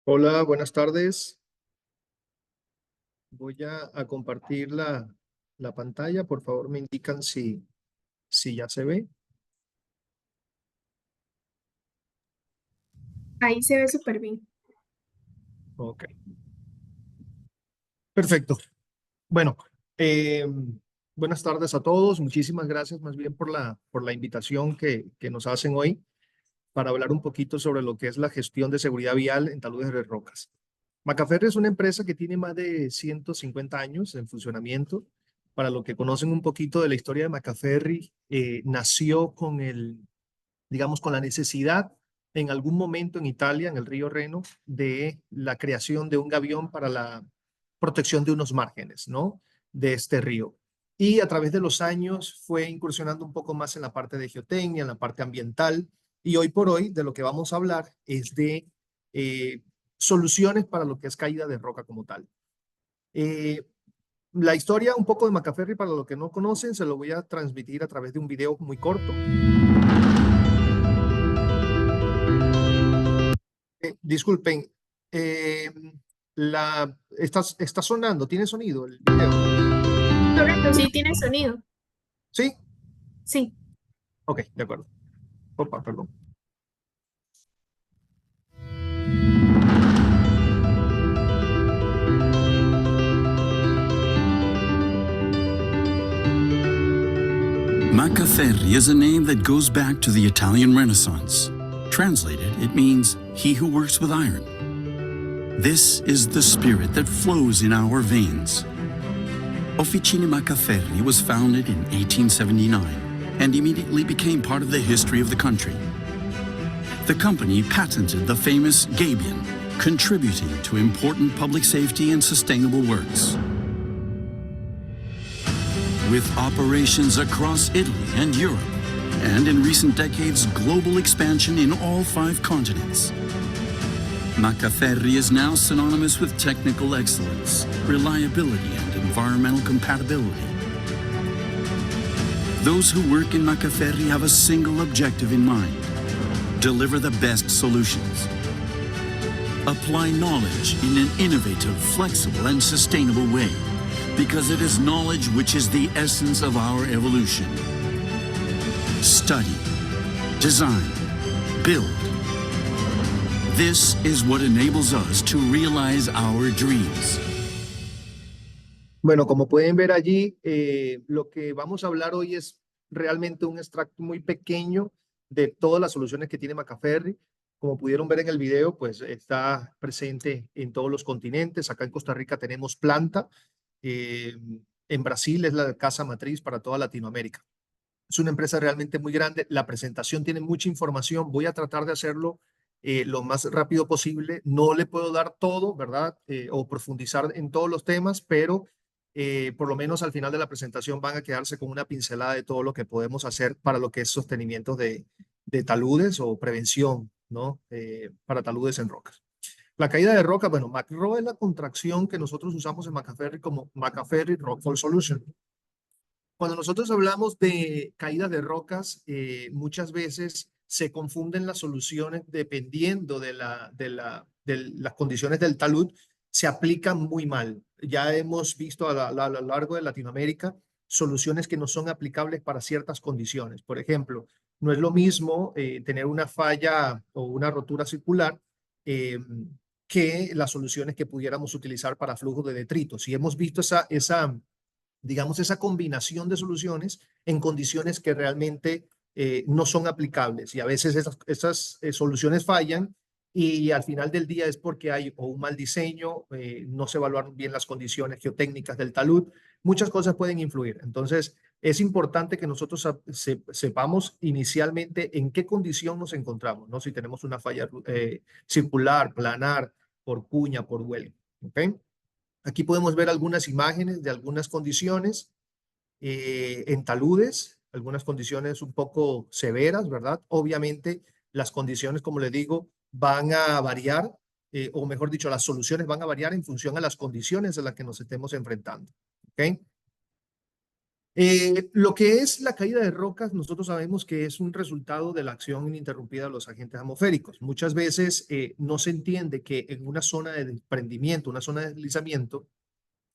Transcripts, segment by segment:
Hola, buenas tardes. Voy a compartir la pantalla. Por favor, me indican si ya se ve. Ahí se ve súper bien. Ok, perfecto. Bueno, eh, buenas tardes a todos. Muchísimas gracias más bien por la invitación que nos hacen hoy para hablar un poquito sobre lo que es la gestión de seguridad vial en taludes de rocas. Macaferri es una empresa que tiene más de 150 años en funcionamiento. Para lo que conocen un poquito de la historia de Macaferri, nació digamos, con la necesidad en algún momento en Italia, en el río Reno, de la creación de un gavión para la protección de unos márgenes, ¿no? De este río. Y a través de los años fue incursionando un poco más en la parte de geotecnia, en la parte ambiental. Y hoy por hoy de lo que vamos a hablar es de eh, soluciones para lo que es caída de roca como tal. Eh, la historia un poco de Macaferri, para los que no conocen, se lo voy a transmitir a través de un video muy corto. Disculpen, eh, está sonando, ¿tiene sonido el video? Correcto, sí tiene sonido. ¿Sí? Sí. Ok, de acuerdo. Opa, perdón. Macaferri is a name that goes back to the Italian Renaissance. Translated, it means he who works with iron. This is the spirit that flows in our veins. Officina Macaferri was founded in 1879 and immediately became part of the history of the country. The company patented the famous gabion, contributing to important public safety and sustainable works. With operations across Italy and Europe, and in recent decades, global expansion in all 5 continents. Macaferri is now synonymous with technical excellence, reliability, and environmental compatibility. Those who work in Macaferri have a single objective in mind: deliver the best solutions. Apply knowledge in an innovative, flexible, and sustainable way, because it is knowledge which is the essence of our evolution. Study, design, build. This is what enables us to realize our dreams. Bueno, como pueden ver allí, lo que vamos a hablar hoy es realmente un extracto muy pequeño de todas las soluciones que tiene Macaferri. Como pudieron ver en el video, pues está presente en todos los continentes. Acá en Costa Rica tenemos planta. Eh, en Brasil es la casa matriz para toda Latinoamérica. Es una empresa realmente muy grande. La presentación tiene mucha información. Voy a tratar de hacerlo lo más rápido posible. No le puedo dar todo, ¿verdad? O profundizar en todos los temas, pero por lo menos al final de la presentación van a quedarse con una pincelada de todo lo que podemos hacer para lo que es sostenimiento de taludes o prevención, ¿no? Para taludes en rocas. La caída de roca, bueno, McRo es la contracción que nosotros usamos en Macaferri como Macaferri Rockfall Solution. Cuando nosotros hablamos de caída de rocas, muchas veces se confunden las soluciones dependiendo de las condiciones del talud, se aplican muy mal. Ya hemos visto a lo largo de Latinoamérica soluciones que no son aplicables para ciertas condiciones. Por ejemplo, no es lo mismo tener una falla o una rotura circular eh, que las soluciones que pudiéramos utilizar para flujo de detritos. Y hemos visto digamos, esa combinación de soluciones en condiciones que realmente no son aplicables. Y a veces esas soluciones fallan y al final del día es porque hay o un mal diseño, no se evaluaron bien las condiciones geotécnicas del talud, muchas cosas pueden influir. Entonces, es importante que nosotros sepamos inicialmente en qué condición nos encontramos, ¿no? Si tenemos una falla circular, planar, por cuña, por huelga. ¿Ok? Aquí podemos ver algunas imágenes de algunas condiciones en taludes, algunas condiciones un poco severas, ¿verdad? Obviamente las condiciones, como le digo, van a variar, o mejor dicho, las soluciones van a variar en función a las condiciones a las que nos estemos enfrentando. ¿Ok? Lo que es la caída de rocas, nosotros sabemos que es un resultado de la acción ininterrumpida de los agentes atmosféricos. Muchas veces no se entiende que en una zona de desprendimiento, una zona de deslizamiento,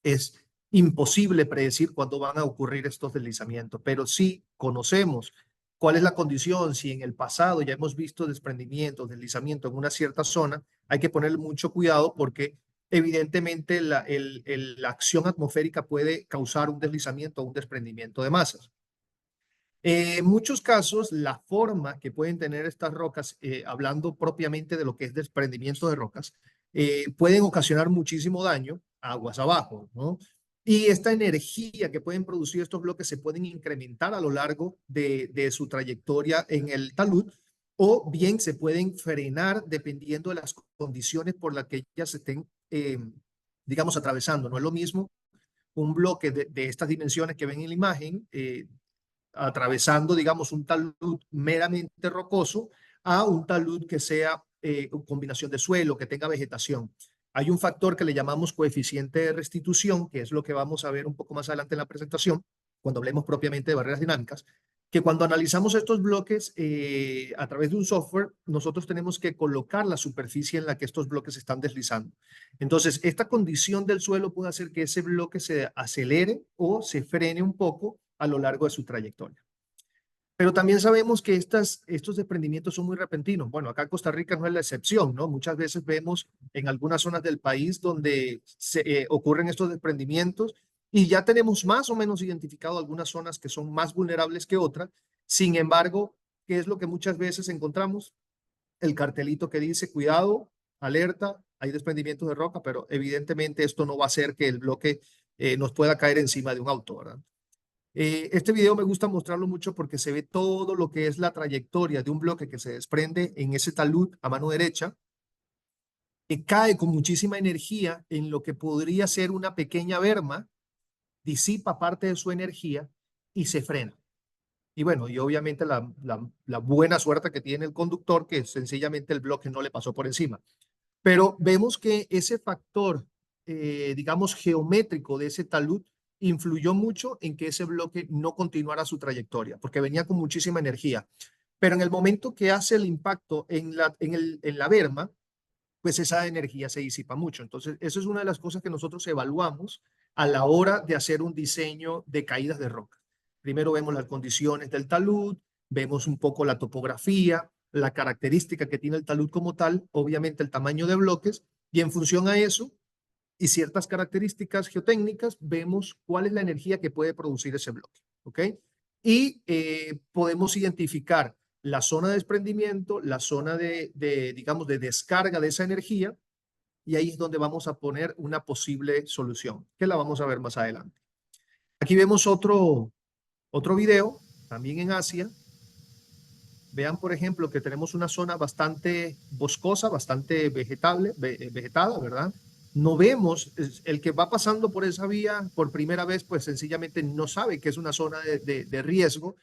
es imposible predecir cuándo van a ocurrir estos deslizamientos, pero sí conocemos cuál es la condición. Si en el pasado ya hemos visto desprendimientos, deslizamiento en una cierta zona, hay que ponerle mucho cuidado porque evidentemente la acción atmosférica puede causar un deslizamiento o un desprendimiento de masas. En muchos casos, la forma que pueden tener estas rocas, hablando propiamente de lo que es desprendimiento de rocas, pueden ocasionar muchísimo daño aguas abajo, ¿no? Y esta energía que pueden producir estos bloques se pueden incrementar a lo largo de su trayectoria en el talud, o bien se pueden frenar dependiendo de las condiciones por las que ellas estén, digamos, atravesando. No es lo mismo un bloque de estas dimensiones que ven en la imagen, atravesando, digamos, un talud meramente rocoso, a un talud que sea combinación de suelo, que tenga vegetación. Hay un factor que le llamamos coeficiente de restitución, que es lo que vamos a ver un poco más adelante en la presentación, cuando hablemos propiamente de barreras dinámicas, que cuando analizamos estos bloques a través de un software, nosotros tenemos que colocar la superficie en la que estos bloques están deslizando. Entonces, esta condición del suelo puede hacer que ese bloque se acelere o se frene un poco a lo largo de su trayectoria. Pero también sabemos que estos desprendimientos son muy repentinos. Bueno, acá Costa Rica no es la excepción, ¿no? Muchas veces vemos en algunas zonas del país donde ocurren estos desprendimientos y ya tenemos más o menos identificado algunas zonas que son más vulnerables que otras. Sin embargo, ¿qué es lo que muchas veces encontramos? El cartelito que dice, cuidado, alerta, hay desprendimientos de roca, pero evidentemente esto no va a hacer que el bloque nos pueda caer encima de un auto, ¿verdad? Este video me gusta mostrarlo mucho porque se ve todo lo que es la trayectoria de un bloque que se desprende en ese talud a mano derecha, que cae con muchísima energía en lo que podría ser una pequeña berma, disipa parte de su energía y se frena. Y bueno, y obviamente la buena suerte que tiene el conductor, que sencillamente el bloque no le pasó por encima. Pero vemos que ese factor, digamos, geométrico de ese talud influyó mucho en que ese bloque no continuara su trayectoria, porque venía con muchísima energía. Pero en el momento que hace el impacto en la berma, pues esa energía se disipa mucho. Entonces, eso es una de las cosas que nosotros evaluamos a la hora de hacer un diseño de caídas de roca. Primero vemos las condiciones del talud, vemos un poco la topografía, la característica que tiene el talud como tal, obviamente el tamaño de bloques, y en función a eso y ciertas características geotécnicas, vemos cuál es la energía que puede producir ese bloque, ¿ok? Y podemos identificar la zona de desprendimiento, la zona digamos, de descarga de esa energía, y ahí es donde vamos a poner una posible solución, que la vamos a ver más adelante. Aquí vemos otro video, también en Asia. Vean, por ejemplo, que tenemos una zona bastante boscosa, bastante vegetada, ¿verdad? No vemos, el que va pasando por esa vía por primera vez, pues sencillamente no sabe que es una zona de riesgo.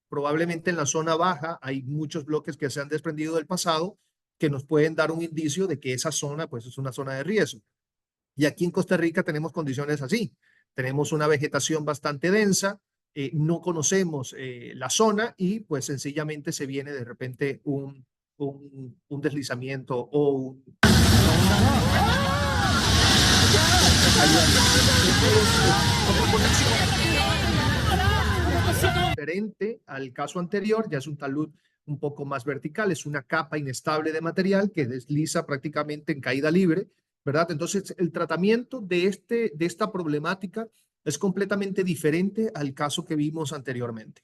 Probablemente en la zona baja hay muchos bloques que se han desprendido del pasado que nos pueden dar un indicio de que esa zona, pues, es una zona de riesgo. Y aquí en Costa Rica tenemos condiciones así. Tenemos una vegetación bastante densa, no conocemos la zona y pues sencillamente se viene de repente un deslizamiento o un... Diferente al caso anterior, ya es un talud un poco más vertical, es una capa inestable de material que desliza prácticamente en caída libre, ¿verdad? Entonces, el tratamiento de esta problemática es completamente diferente al caso que vimos anteriormente.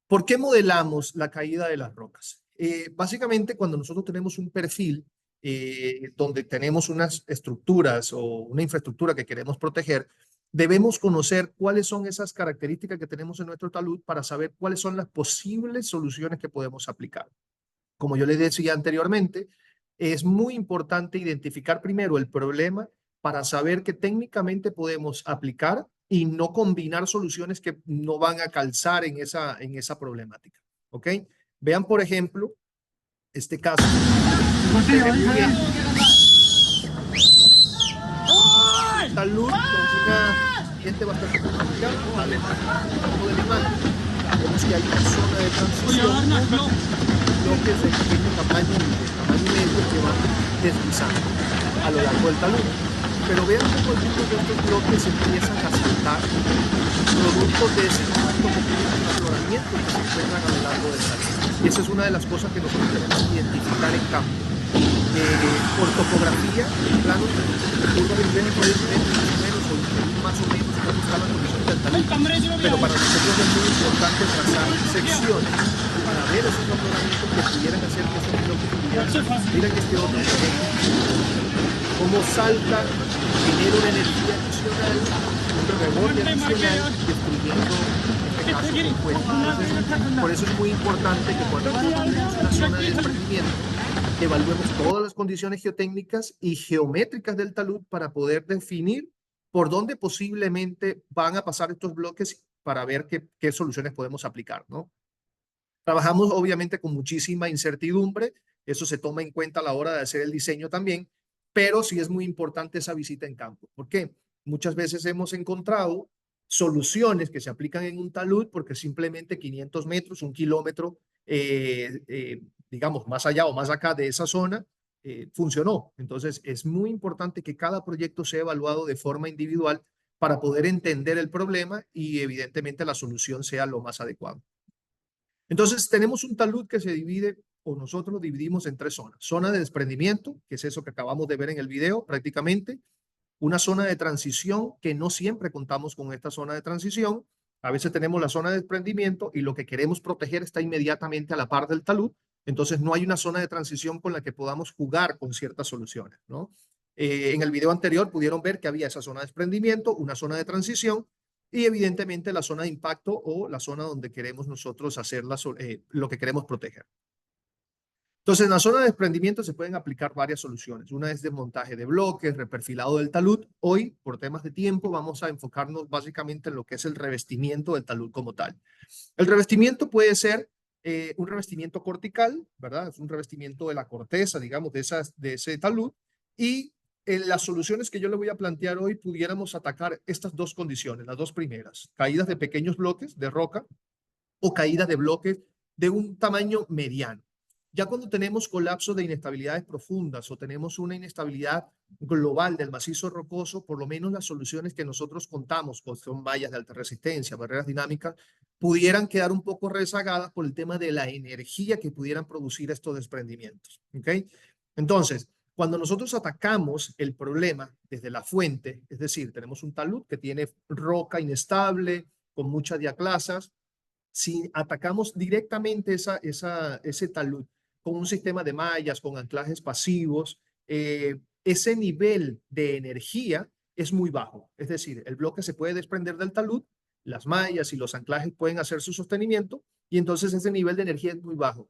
¿Por qué modelamos la caída de las rocas? Básicamente, cuando nosotros tenemos un perfil donde tenemos unas estructuras o una infraestructura que queremos proteger, debemos conocer cuáles son esas características que tenemos en nuestro talud para saber cuáles son las posibles soluciones que podemos aplicar. Como yo les decía anteriormente, es muy importante identificar primero el problema para saber qué técnicamente podemos aplicar y no combinar soluciones que no van a calzar en esa problemática. ¿Ok? Vean, por ejemplo, este caso. Talud con una ambiente bastante complicado. Además, de la imagen, vemos que hay una zona de transición, bloques de pequeño tamaño y de tamaño medio que van deslizando a lo largo del talud. Pero vean cómo algunos de estos bloques empiezan a saltar producto de ese impacto que tiene el afloramiento que se encuentran a lo largo del talud. Y esa es una de las cosas que nosotros tenemos que identificar en campo. Por topografía, en plano, curva de nivel puede ser más o menos cómo está la condición del talud. Pero para nosotros es muy importante trazar secciones para ver esos afloramientos que pudieran hacer que esos bloques pudieran. Miren este otro ejemplo. Cómo salta, genera una energía adicional, un rebote adicional, destruyendo en este caso el cuerpo. Entonces, por eso es muy importante que cuando tenemos una zona de desprendimiento, evaluemos todas las condiciones geotécnicas y geométricas del talud para poder definir por dónde posiblemente van a pasar estos bloques para ver qué soluciones podemos aplicar, ¿no? Trabajamos obviamente con muchísima incertidumbre, eso se toma en cuenta a la hora de hacer el diseño también, pero sí es muy importante esa visita en campo. ¿Por qué? Muchas veces hemos encontrado soluciones que se aplican en un talud porque simplemente 500 metros, 1 kilómetro, digamos, más allá o más acá de esa zona, funcionó. Entonces, es muy importante que cada proyecto sea evaluado de forma individual para poder entender el problema y evidentemente la solución sea lo más adecuada. Entonces, tenemos un talud que se divide, o nosotros lo dividimos en 3 zonas. Zona de desprendimiento, que es eso que acabamos de ver en el video prácticamente. Una zona de transición, que no siempre contamos con esta zona de transición. A veces tenemos la zona de desprendimiento y lo que queremos proteger está inmediatamente a la par del talud. Entonces no hay una zona de transición con la que podamos jugar con ciertas soluciones, ¿no? En el video anterior pudieron ver que había esa zona de desprendimiento, una zona de transición y evidentemente la zona de impacto o la zona donde queremos nosotros hacer lo que queremos proteger. Entonces, en la zona de desprendimiento se pueden aplicar varias soluciones. Una es desmontaje de bloques, reperfilado del talud. Hoy, por temas de tiempo, vamos a enfocarnos básicamente en lo que es el revestimiento del talud como tal. El revestimiento puede ser un revestimiento cortical, ¿verdad? Es un revestimiento de la corteza, digamos, de ese talud. Y las soluciones que yo le voy a plantear hoy pudiéramos atacar estas 2 condiciones, las 2 primeras. Caídas de pequeños bloques de roca o caídas de bloques de un tamaño mediano. Ya cuando tenemos colapso de inestabilidades profundas o tenemos una inestabilidad global del macizo rocoso, por lo menos las soluciones que nosotros contamos, con son vallas de alta resistencia, barreras dinámicas, pudieran quedar un poco rezagadas por el tema de la energía que pudieran producir estos desprendimientos. ¿Okay? Entonces, cuando nosotros atacamos el problema desde la fuente, es decir, tenemos un talud que tiene roca inestable, con muchas diaclasas, si atacamos directamente ese talud con un sistema de mallas, con anclajes pasivos, ese nivel de energía es muy bajo. Es decir, el bloque se puede desprender del talud, las mallas y los anclajes pueden hacer su sostenimiento y entonces ese nivel de energía es muy bajo.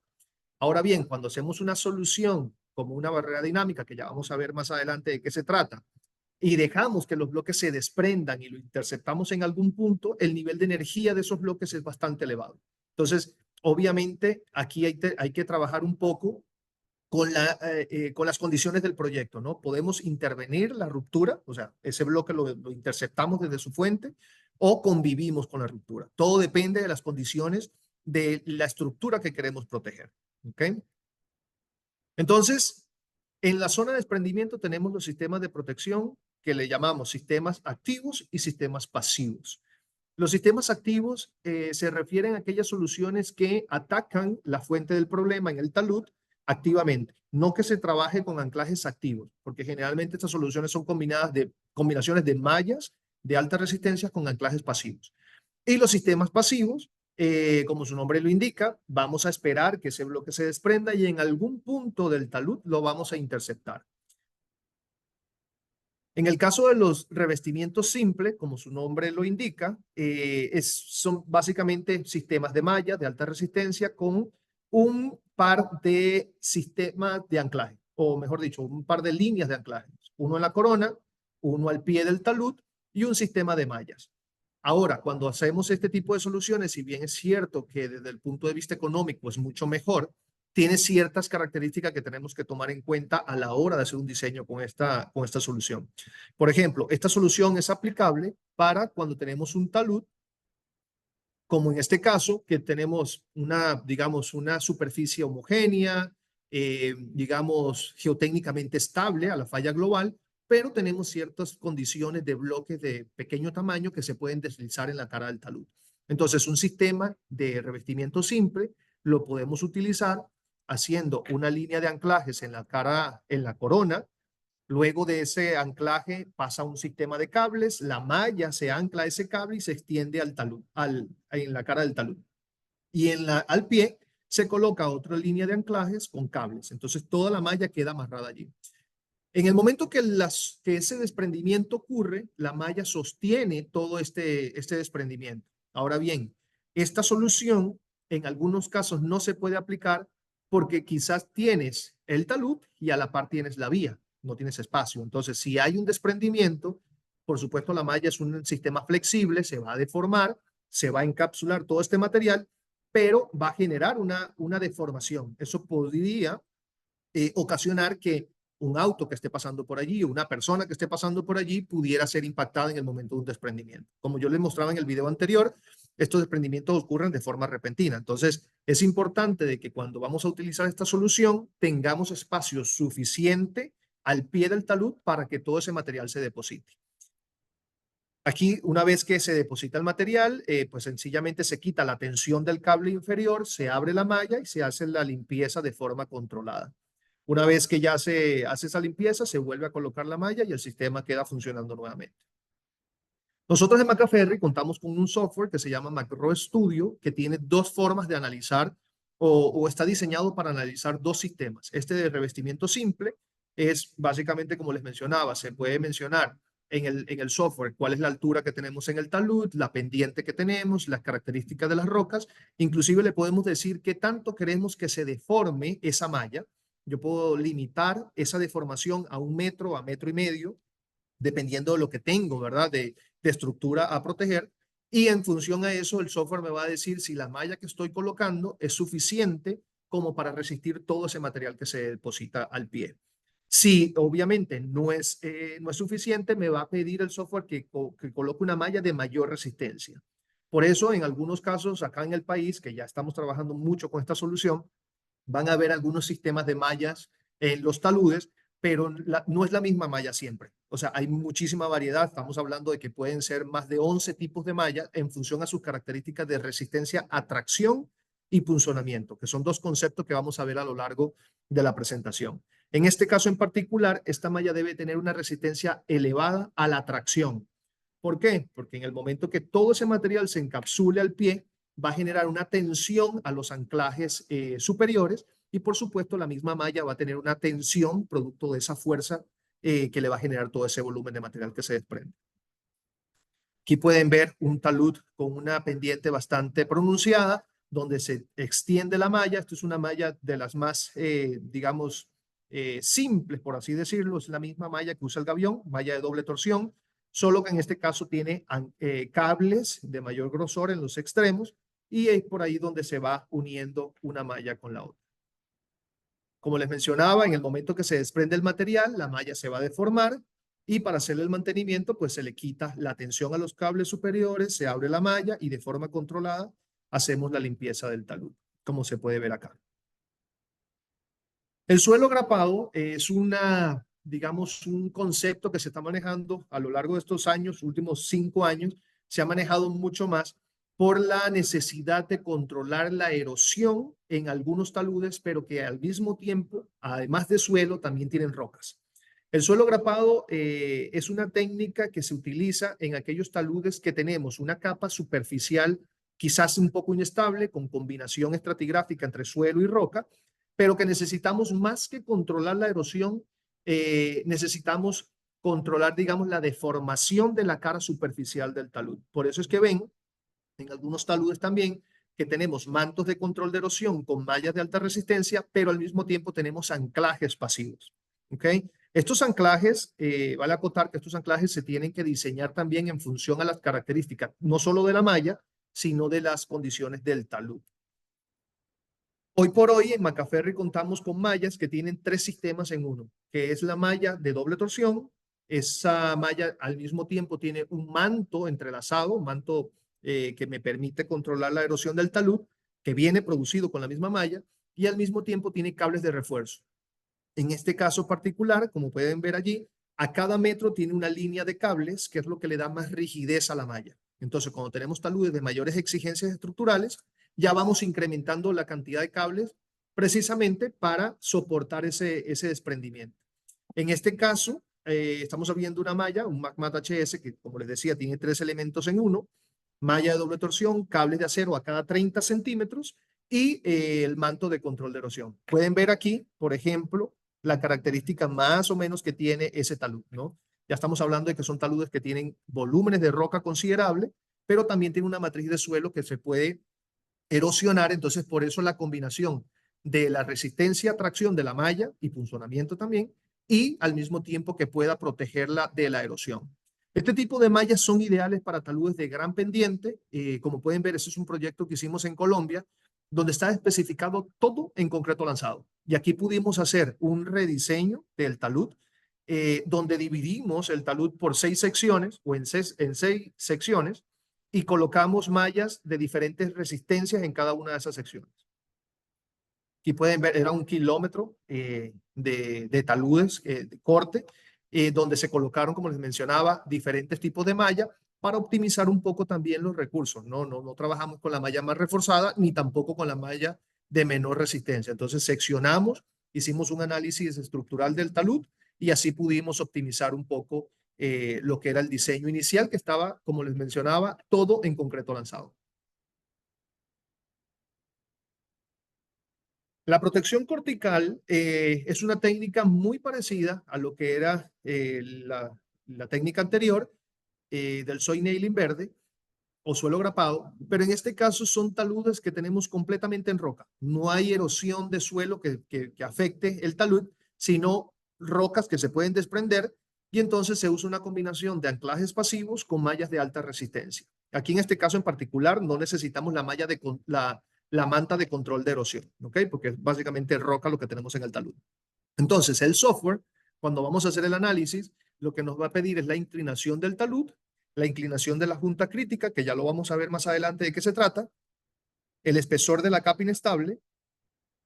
Ahora bien, cuando hacemos una solución como una barrera dinámica, que ya vamos a ver más adelante de qué se trata, y dejamos que los bloques se desprendan y lo interceptamos en algún punto, el nivel de energía de esos bloques es bastante elevado. Entonces, obviamente, aquí hay que trabajar un poco con las condiciones del proyecto, ¿no? Podemos intervenir la ruptura, o sea, ese bloque lo interceptamos desde su fuente o convivimos con la ruptura. Todo depende de las condiciones de la estructura que queremos proteger, ¿ok? Entonces, en la zona de desprendimiento tenemos los sistemas de protección que le llamamos sistemas activos y sistemas pasivos. Los sistemas activos se refieren a aquellas soluciones que atacan la fuente del problema en el talud activamente, no que se trabaje con anclajes activos, porque generalmente estas soluciones son combinaciones de mallas de alta resistencia con anclajes pasivos. Y los sistemas pasivos, como su nombre lo indica, vamos a esperar que ese bloque se desprenda y en algún punto del talud lo vamos a interceptar. En el caso de los revestimientos simples, como su nombre lo indica, son básicamente sistemas de malla de alta resistencia con un par de sistemas de anclaje, o mejor dicho, un par de líneas de anclaje. Uno en la corona, uno al pie del talud y un sistema de mallas. Ahora, cuando hacemos este tipo de soluciones, si bien es cierto que desde el punto de vista económico es mucho mejor tiene ciertas características que tenemos que tomar en cuenta a la hora de hacer un diseño con esta solución. Por ejemplo, esta solución es aplicable para cuando tenemos un talud, como en este caso, que tenemos digamos, una superficie homogénea, digamos, geotécnicamente estable a la falla global, pero tenemos ciertas condiciones de bloques de pequeño tamaño que se pueden deslizar en la cara del talud. Entonces, un sistema de revestimiento simple lo podemos utilizar haciendo una línea de anclajes en la cara, en la corona. Luego de ese anclaje pasa un sistema de cables, la malla se ancla a ese cable y se extiende al talud, en la cara del talud. Y al pie se coloca otra línea de anclajes con cables. Entonces toda la malla queda amarrada allí. En el momento que ese desprendimiento ocurre, la malla sostiene todo este desprendimiento. Ahora bien, esta solución en algunos casos no se puede aplicar porque quizás tienes el talud y a la par tienes la vía, no tienes espacio. Entonces, si hay un desprendimiento, por supuesto la malla es un sistema flexible, se va a deformar, se va a encapsular todo este material, pero va a generar una deformación. Eso podría ocasionar que un auto que esté pasando por allí o una persona que esté pasando por allí pudiera ser impactada en el momento de un desprendimiento. Como yo les mostraba en el video anterior, estos desprendimientos ocurren de forma repentina. Entonces, es importante de que cuando vamos a utilizar esta solución tengamos espacio suficiente al pie del talud para que todo ese material se deposite. Aquí, una vez que se deposita el material, pues sencillamente se quita la tensión del cable inferior, se abre la malla y se hace la limpieza de forma controlada. Una vez que ya se hace esa limpieza, se vuelve a colocar la malla y el sistema queda funcionando nuevamente. Nosotros en Macaferri contamos con un software que se llama Macro Studio, que tiene dos formas de analizar o está diseñado para analizar dos sistemas. Este de revestimiento simple es básicamente, como les mencionaba, se puede mencionar en el software cuál es la altura que tenemos en el talud, la pendiente que tenemos, las características de las rocas. Inclusive le podemos decir qué tanto queremos que se deforme esa malla. Yo puedo limitar esa deformación a 1 metro, a 1,5 metros, dependiendo de lo que tengo, ¿verdad? De estructura a proteger. Y en función a eso, el software me va a decir si la malla que estoy colocando es suficiente como para resistir todo ese material que se deposita al pie. Si obviamente no es suficiente, me va a pedir el software que coloque una malla de mayor resistencia. Por eso, en algunos casos, acá en el país, que ya estamos trabajando mucho con esta solución, van a haber algunos sistemas de mallas en los taludes, pero no es la misma malla siempre. O sea, hay muchísima variedad. Estamos hablando de que pueden ser más de 11 tipos de malla en función a sus características de resistencia a tracción y punzonamiento, que son dos conceptos que vamos a ver a lo largo de la presentación. En este caso en particular, esta malla debe tener una resistencia elevada a la tracción. ¿Por qué? Porque en el momento que todo ese material se encapsule al pie, va a generar una tensión a los anclajes superiores y por supuesto la misma malla va a tener una tensión producto de esa fuerza que le va a generar todo ese volumen de material que se desprende. Aquí pueden ver un talud con una pendiente bastante pronunciada donde se extiende la malla. Esto es una malla de las más, digamos, simples, por así decirlo. Es la misma malla que usa el gavión, malla de doble torsión, solo que en este caso tiene cables de mayor grosor en los extremos y es por ahí donde se va uniendo una malla con la otra. Como les mencionaba, en el momento que se desprende el material, la malla se va a deformar y para hacerle el mantenimiento, pues se le quita la tensión a los cables superiores, se abre la malla y de forma controlada hacemos la limpieza del talud, como se puede ver acá. El suelo grapado es digamos, un concepto que se está manejando a lo largo de estos años, últimos 5 años, se ha manejado mucho más por la necesidad de controlar la erosión en algunos taludes, pero que al mismo tiempo, además de suelo, también tienen rocas. El suelo grapado es una técnica que se utiliza en aquellos taludes que tenemos una capa superficial quizás un poco inestable, con combinación estratigráfica entre suelo y roca, pero que necesitamos más que controlar la erosión, necesitamos controlar, digamos, la deformación de la cara superficial del talud. Por eso es que ven en algunos taludes también que tenemos mantos de control de erosión con mallas de alta resistencia, pero al mismo tiempo tenemos anclajes pasivos. ¿Ok? Estos anclajes, vale acotar que estos anclajes se tienen que diseñar también en función a las características, no solo de la malla, sino de las condiciones del talud. Hoy por hoy en Macaferry contamos con mallas que tienen 3 sistemas en uno, que es la malla de doble torsión. Esa malla al mismo tiempo tiene un manto entrelazado, un manto que me permite controlar la erosión del talud, que viene producido con la misma malla, y al mismo tiempo tiene cables de refuerzo. En este caso particular, como pueden ver allí, a cada metro tiene una línea de cables, que es lo que le da más rigidez a la malla. Entonces, cuando tenemos taludes de mayores exigencias estructurales, ya vamos incrementando la cantidad de cables precisamente para soportar ese desprendimiento. En este caso, estamos viendo una malla, un MACMAT HS, que como les decía, tiene 3 elementos en uno, malla de doble torsión, cables de acero a cada 30 centímetros y el manto de control de erosión. Pueden ver aquí, por ejemplo, la característica más o menos que tiene ese talud, ¿no? Ya estamos hablando de que son taludes que tienen volúmenes de roca considerable, pero también tiene una matriz de suelo que se puede erosionar, entonces por eso la combinación de la resistencia a tracción de la malla y punzonamiento también, y al mismo tiempo que pueda protegerla de la erosión. Este tipo de mallas son ideales para taludes de gran pendiente. Como pueden ver, ese es un proyecto que hicimos en Colombia, donde está especificado todo en concreto lanzado. Y aquí pudimos hacer un rediseño del talud, donde dividimos el talud por 6 secciones o en 6 secciones y colocamos mallas de diferentes resistencias en cada una de esas secciones. Aquí pueden ver, era 1 kilómetro de taludes de corte, donde se colocaron, como les mencionaba, diferentes tipos de malla para optimizar un poco también los recursos. No trabajamos con la malla más reforzada ni tampoco con la malla de menor resistencia. Entonces seccionamos, hicimos un análisis estructural del talud y así pudimos optimizar un poco lo que era el diseño inicial, que estaba, como les mencionaba, todo en concreto lanzado. La protección cortical es una técnica muy parecida a lo que era la técnica anterior del soil nailing verde o suelo grapado, pero en este caso son taludes que tenemos completamente en roca. No hay erosión de suelo que afecte el talud, sino rocas que se pueden desprender y entonces se usa una combinación de anclajes pasivos con mallas de alta resistencia. Aquí en este caso en particular no necesitamos la malla de la manta de control de erosión, ¿ok? Porque es básicamente roca lo que tenemos en el talud. Entonces, el software, cuando vamos a hacer el análisis, lo que nos va a pedir es la inclinación del talud, la inclinación de la junta crítica, que ya lo vamos a ver más adelante de qué se trata, el espesor de la capa inestable.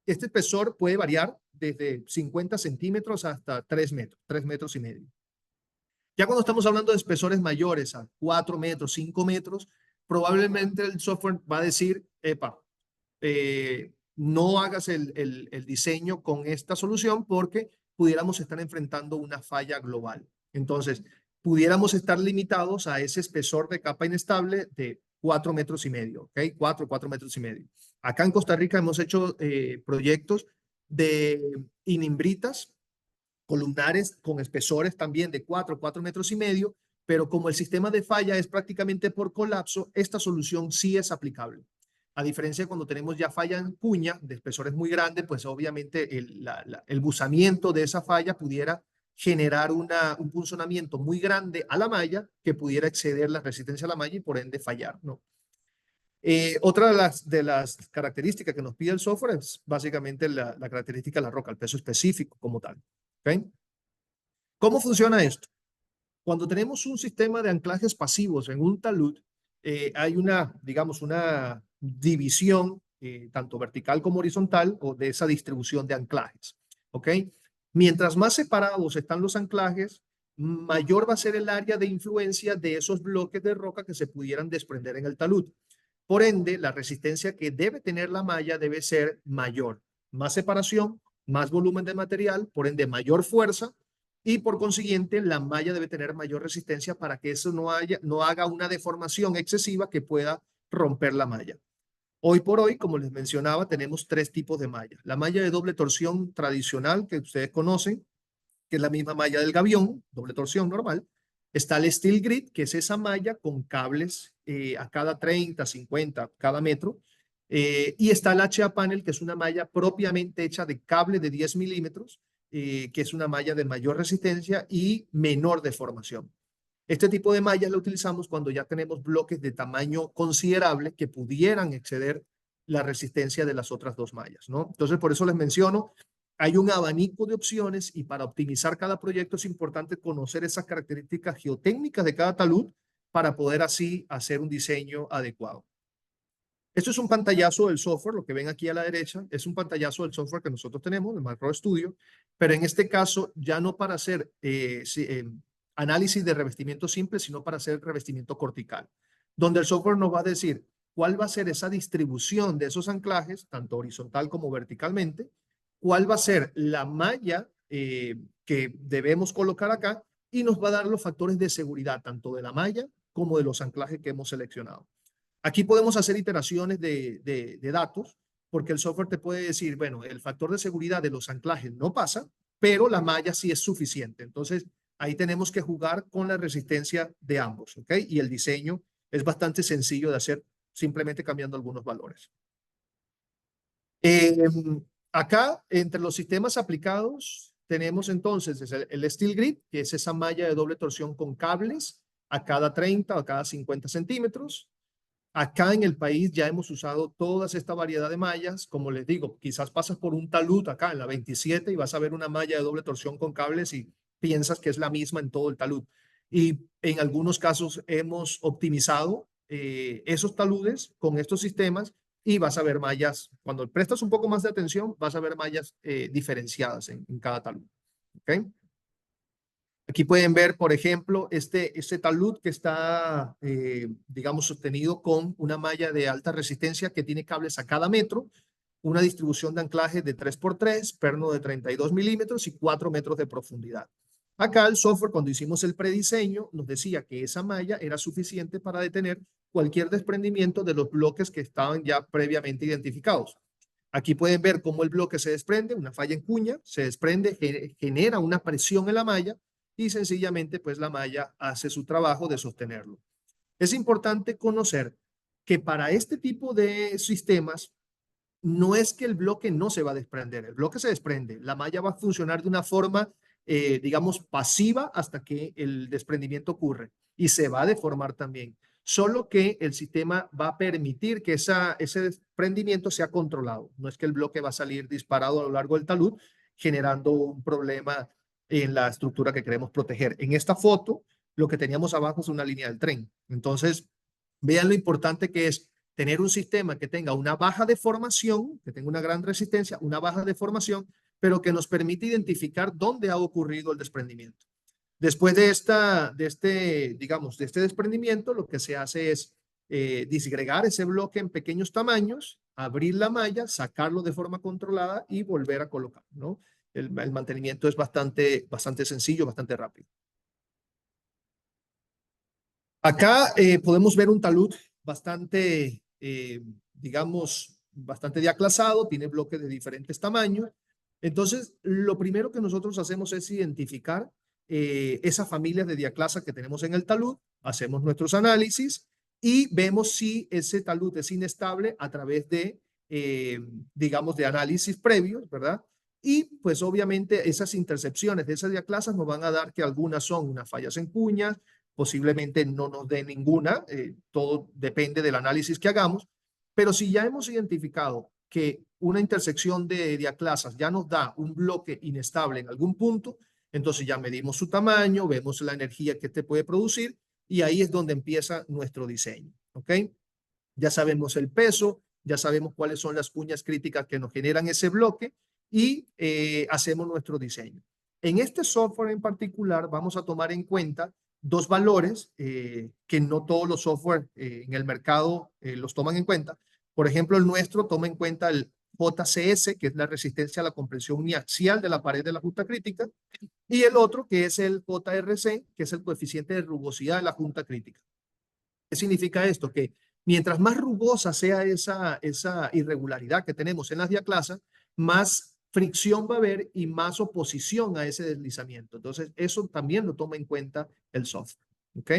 Este espesor puede variar desde 50 centímetros hasta 3 metros, 3 metros y medio. Ya cuando estamos hablando de espesores mayores a 4 metros, 5 metros, probablemente el software va a decir, epa, no hagas el diseño con esta solución porque pudiéramos estar enfrentando una falla global. Entonces, pudiéramos estar limitados a ese espesor de capa inestable de 4 metros y medio, ¿ok? 4 metros y medio. Acá en Costa Rica hemos hecho proyectos de inimbritas columnares con espesores también de 4 metros y medio, pero como el sistema de falla es prácticamente por colapso, esta solución sí es aplicable. A diferencia de cuando tenemos ya falla en cuña de espesores muy grandes, pues obviamente el buzamiento de esa falla pudiera generar un punzonamiento muy grande a la malla que pudiera exceder la resistencia a la malla y por ende fallar, ¿no? Otra de las características que nos pide el software es básicamente la característica de la roca, el peso específico como tal. ¿Okay? ¿Cómo funciona esto? Cuando tenemos un sistema de anclajes pasivos en un talud, hay digamos, una división tanto vertical como horizontal o de esa distribución de anclajes. ¿Ok? Mientras más separados están los anclajes, mayor va a ser el área de influencia de esos bloques de roca que se pudieran desprender en el talud. Por ende, la resistencia que debe tener la malla debe ser mayor. Más separación, más volumen de material, por ende mayor fuerza y por consiguiente la malla debe tener mayor resistencia para que eso no haga una deformación excesiva que pueda romper la malla. Hoy por hoy, como les mencionaba, tenemos 3 tipos de malla. La malla de doble torsión tradicional que ustedes conocen, que es la misma malla del gavión, doble torsión normal. Está el steel grid, que es esa malla con cables a cada 30, 50, cada metro. Y está el HA panel, que es una malla propiamente hecha de cable de 10 milímetros, que es una malla de mayor resistencia y menor deformación. Este tipo de mallas la utilizamos cuando ya tenemos bloques de tamaño considerable que pudieran exceder la resistencia de las otras dos mallas, ¿no? Entonces, por eso les menciono, hay un abanico de opciones y para optimizar cada proyecto es importante conocer esas características geotécnicas de cada talud para poder así hacer un diseño adecuado. Esto es un pantallazo del software, lo que ven aquí a la derecha es un pantallazo del software que nosotros tenemos, el MicroStudio, pero en este caso ya no para hacer análisis de revestimiento simple, sino para hacer revestimiento cortical, donde el software nos va a decir cuál va a ser esa distribución de esos anclajes, tanto horizontal como verticalmente, cuál va a ser la malla que debemos colocar acá y nos va a dar los factores de seguridad, tanto de la malla como de los anclajes que hemos seleccionado. Aquí podemos hacer iteraciones de datos, porque el software te puede decir, bueno, el factor de seguridad de los anclajes no pasa, pero la malla sí es suficiente. Entonces, ahí tenemos que jugar con la resistencia de ambos, ¿ok? Y el diseño es bastante sencillo de hacer, simplemente cambiando algunos valores. Acá, entre los sistemas aplicados, tenemos entonces el Steel Grid, que es esa malla de doble torsión con cables a cada 30 o a cada 50 centímetros. Acá en el país ya hemos usado toda esta variedad de mallas. Como les digo, quizás pasas por un talud acá en la 27 y vas a ver una malla de doble torsión con cables y piensas que es la misma en todo el talud. Y en algunos casos hemos optimizado esos taludes con estos sistemas y vas a ver mallas, cuando prestas un poco más de atención, vas a ver mallas diferenciadas en cada talud. ¿Ok? Aquí pueden ver, por ejemplo, este talud que está, digamos, sostenido con una malla de alta resistencia que tiene cables a cada metro, una distribución de anclaje de 3x3, perno de 32 milímetros y 4 metros de profundidad. Acá el software, cuando hicimos el prediseño, nos decía que esa malla era suficiente para detener cualquier desprendimiento de los bloques que estaban ya previamente identificados. Aquí pueden ver cómo el bloque se desprende, una falla en cuña, se desprende, genera una presión en la malla, y sencillamente pues la malla hace su trabajo de sostenerlo. Es importante conocer que para este tipo de sistemas no es que el bloque no se va a desprender, el bloque se desprende, la malla va a funcionar de una forma digamos pasiva hasta que el desprendimiento ocurre y se va a deformar también, solo que el sistema va a permitir que ese desprendimiento sea controlado, no es que el bloque va a salir disparado a lo largo del talud generando un problema en la estructura que queremos proteger. En esta foto, lo que teníamos abajo es una línea del tren. Entonces, vean lo importante que es tener un sistema que tenga una baja deformación, que tenga una gran resistencia, una baja deformación, pero que nos permite identificar dónde ha ocurrido el desprendimiento. Después de este desprendimiento, lo que se hace es disgregar ese bloque en pequeños tamaños, abrir la malla, sacarlo de forma controlada y volver a colocar, ¿no? El mantenimiento es bastante sencillo, bastante rápido. Acá podemos ver un talud bastante, digamos, bastante diaclasado, tiene bloques de diferentes tamaños. Entonces, lo primero que nosotros hacemos es identificar esas familias de diaclasa que tenemos en el talud, hacemos nuestros análisis y vemos si ese talud es inestable a través de, digamos, de análisis previos, ¿verdad? Y pues obviamente esas intercepciones de esas diaclasas nos van a dar que algunas son unas fallas en cuñas, posiblemente no nos dé ninguna, todo depende del análisis que hagamos, pero si ya hemos identificado que una intersección de diaclasas ya nos da un bloque inestable en algún punto, entonces ya medimos su tamaño, vemos la energía que este puede producir y ahí es donde empieza nuestro diseño, ¿ok? Ya sabemos el peso, ya sabemos cuáles son las cuñas críticas que nos generan ese bloque y hacemos nuestro diseño. En este software en particular vamos a tomar en cuenta dos valores que no todos los software en el mercado los toman en cuenta. Por ejemplo, el nuestro toma en cuenta el JCS, que es la resistencia a la compresión uniaxial de la pared de la junta crítica, y el otro que es el JRC, que es el coeficiente de rugosidad de la junta crítica. ¿Qué significa esto? Que mientras más rugosa sea esa irregularidad que tenemos en las diaclasas, más fricción va a haber y más oposición a ese deslizamiento. Entonces, eso también lo toma en cuenta el software. ¿Ok?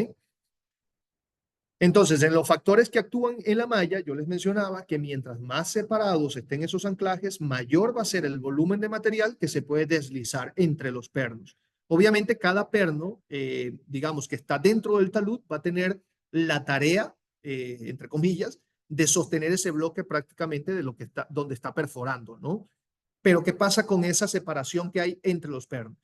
Entonces, en los factores que actúan en la malla, yo les mencionaba que mientras más separados estén esos anclajes, mayor va a ser el volumen de material que se puede deslizar entre los pernos. Obviamente, cada perno, digamos que está dentro del talud, va a tener la tarea, entre comillas, de sostener ese bloque prácticamente de lo que está, donde está perforando, ¿no? Pero ¿qué pasa con esa separación que hay entre los pernos?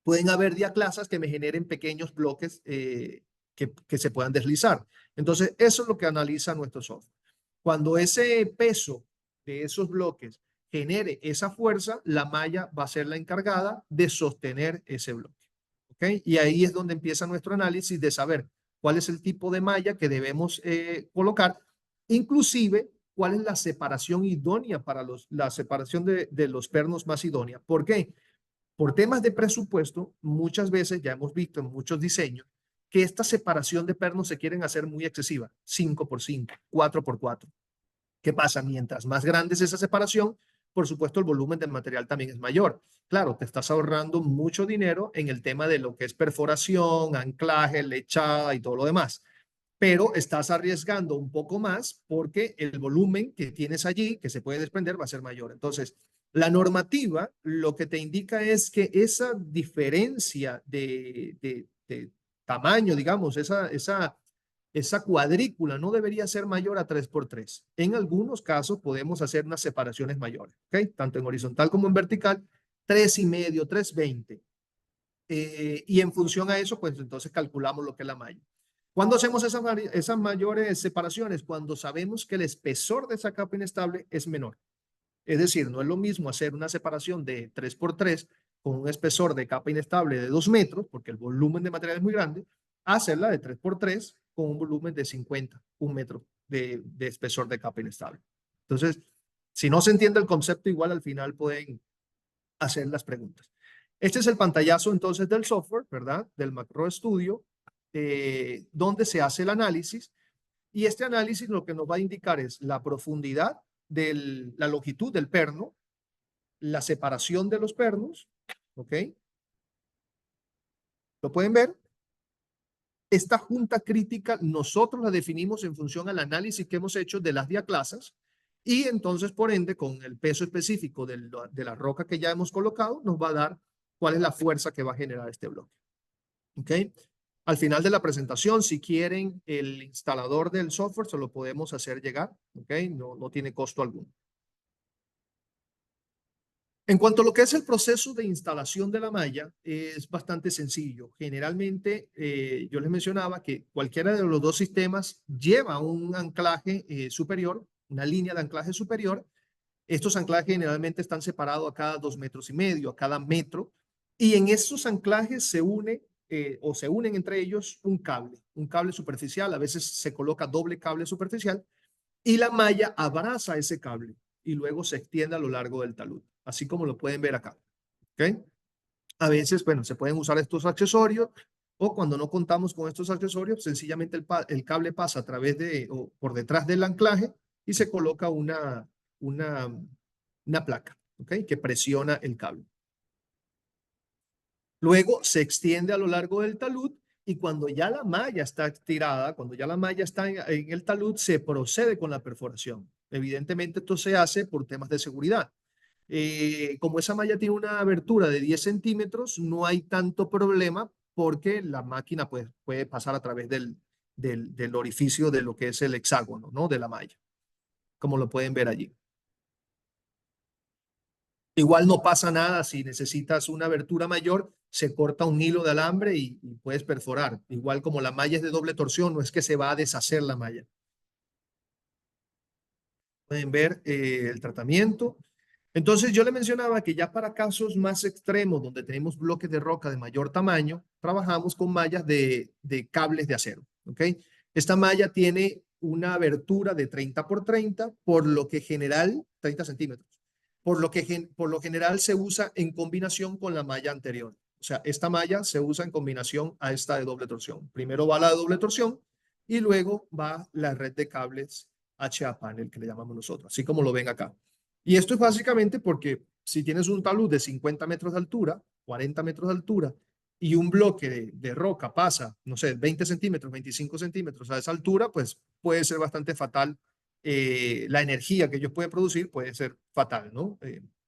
Pueden haber diaclasas que me generen pequeños bloques que se puedan deslizar. Entonces, eso es lo que analiza nuestro software. Cuando ese peso de esos bloques genere esa fuerza, la malla va a ser la encargada de sostener ese bloque. ¿Ok? Y ahí es donde empieza nuestro análisis de saber cuál es el tipo de malla que debemos colocar, inclusive cuál es la separación idónea para la separación de los pernos más idónea. ¿Por qué? Por temas de presupuesto, muchas veces ya hemos visto en muchos diseños que esta separación de pernos se quieren hacer muy excesiva, 5x5, 4x4. ¿Qué pasa? Mientras más grande es esa separación, por supuesto el volumen del material también es mayor. Claro, te estás ahorrando mucho dinero en el tema de lo que es perforación, anclaje, lechada y todo lo demás, pero estás arriesgando un poco más porque el volumen que tienes allí, que se puede desprender, va a ser mayor. Entonces, la normativa lo que te indica es que esa diferencia de tamaño, digamos, esa cuadrícula no debería ser mayor a 3x3. En algunos casos podemos hacer unas separaciones mayores, ¿ok? Tanto en horizontal como en vertical, 3,5, 3,20. Y en función a eso, pues entonces calculamos lo que es la malla. ¿Cuándo hacemos esas mayores separaciones? Cuando sabemos que el espesor de esa capa inestable es menor. Es decir, no es lo mismo hacer una separación de 3x3 con un espesor de capa inestable de 2 metros, porque el volumen de material es muy grande, a hacerla de 3x3 con un volumen de 50, 1 metro de espesor de capa inestable. Entonces, si no se entiende el concepto, igual al final pueden hacer las preguntas. Este es el pantallazo entonces del software, ¿verdad? Del Macro Studio, donde se hace el análisis. Y este análisis lo que nos va a indicar es la profundidad de la longitud del perno, la separación de los pernos, ¿ok? ¿Lo pueden ver? Esta junta crítica nosotros la definimos en función al análisis que hemos hecho de las diaclasas y entonces, por ende, con el peso específico de la roca que ya hemos colocado, nos va a dar cuál es la fuerza que va a generar este bloque. ¿Ok? Al final de la presentación, si quieren el instalador del software, se lo podemos hacer llegar. ¿Ok? No tiene costo alguno. En cuanto a lo que es el proceso de instalación de la malla, es bastante sencillo. Generalmente, yo les mencionaba que cualquiera de los dos sistemas lleva un anclaje superior, una línea de anclaje superior. Estos anclajes generalmente están separados a cada 2,5 metros, a cada metro, y en esos anclajes se une o se unen entre ellos un cable superficial. A veces se coloca doble cable superficial y la malla abraza ese cable y luego se extiende a lo largo del talud, así como lo pueden ver acá. ¿Ok? A veces, bueno, se pueden usar estos accesorios o cuando no contamos con estos accesorios, sencillamente el cable pasa a través o por detrás del anclaje y se coloca una placa, ¿ok? Que presiona el cable. Luego se extiende a lo largo del talud y cuando ya la malla está estirada, cuando ya la malla está en el talud, se procede con la perforación. Evidentemente esto se hace por temas de seguridad. Como esa malla tiene una abertura de 10 centímetros, no hay tanto problema porque la máquina puede pasar a través del orificio de lo que es el hexágono, ¿no? De la malla, como lo pueden ver allí. Igual no pasa nada si necesitas una abertura mayor, se corta un hilo de alambre y puedes perforar. Igual como la malla es de doble torsión, no es que se va a deshacer la malla. Pueden ver el tratamiento. Entonces yo le mencionaba que ya para casos más extremos, donde tenemos bloques de roca de mayor tamaño, trabajamos con mallas de cables de acero. ¿Ok? Esta malla tiene una abertura de 30x30, por lo que general, 30 centímetros. Por lo general se usa en combinación con la malla anterior. O sea, esta malla se usa en combinación a esta de doble torsión. Primero va la de doble torsión y luego va la red de cables HA panel que le llamamos nosotros, así como lo ven acá. Y esto es básicamente porque si tienes un talud de 50 metros de altura, 40 metros de altura, y un bloque de roca pasa, no sé, 20 centímetros, 25 centímetros a esa altura, pues puede ser bastante fatal. La energía que ellos pueden producir puede ser fatal, ¿no?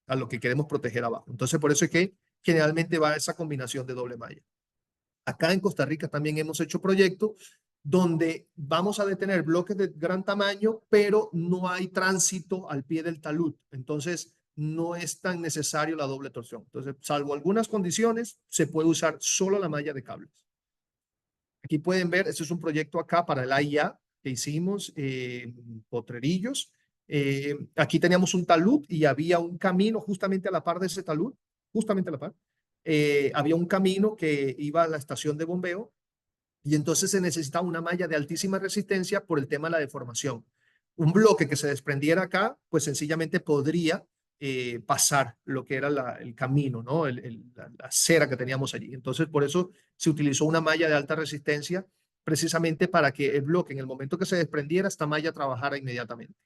A lo que queremos proteger abajo. Entonces, por eso es que generalmente va esa combinación de doble malla. Acá en Costa Rica también hemos hecho proyectos donde vamos a detener bloques de gran tamaño, pero no hay tránsito al pie del talud. Entonces, no es tan necesario la doble torsión. Entonces, salvo algunas condiciones, se puede usar solo la malla de cables. Aquí pueden ver, este es un proyecto acá para el AIA que hicimos en Potrerillos. Aquí teníamos un talud y había un camino justamente a la par de ese talud, justamente a la par. Había un camino que iba a la estación de bombeo y entonces se necesitaba una malla de altísima resistencia por el tema de la deformación. Un bloque que se desprendiera acá, pues sencillamente podría pasar lo que era el camino, ¿no? La acera que teníamos allí. Entonces, por eso se utilizó una malla de alta resistencia, precisamente para que el bloque, en el momento que se desprendiera, esta malla trabajara inmediatamente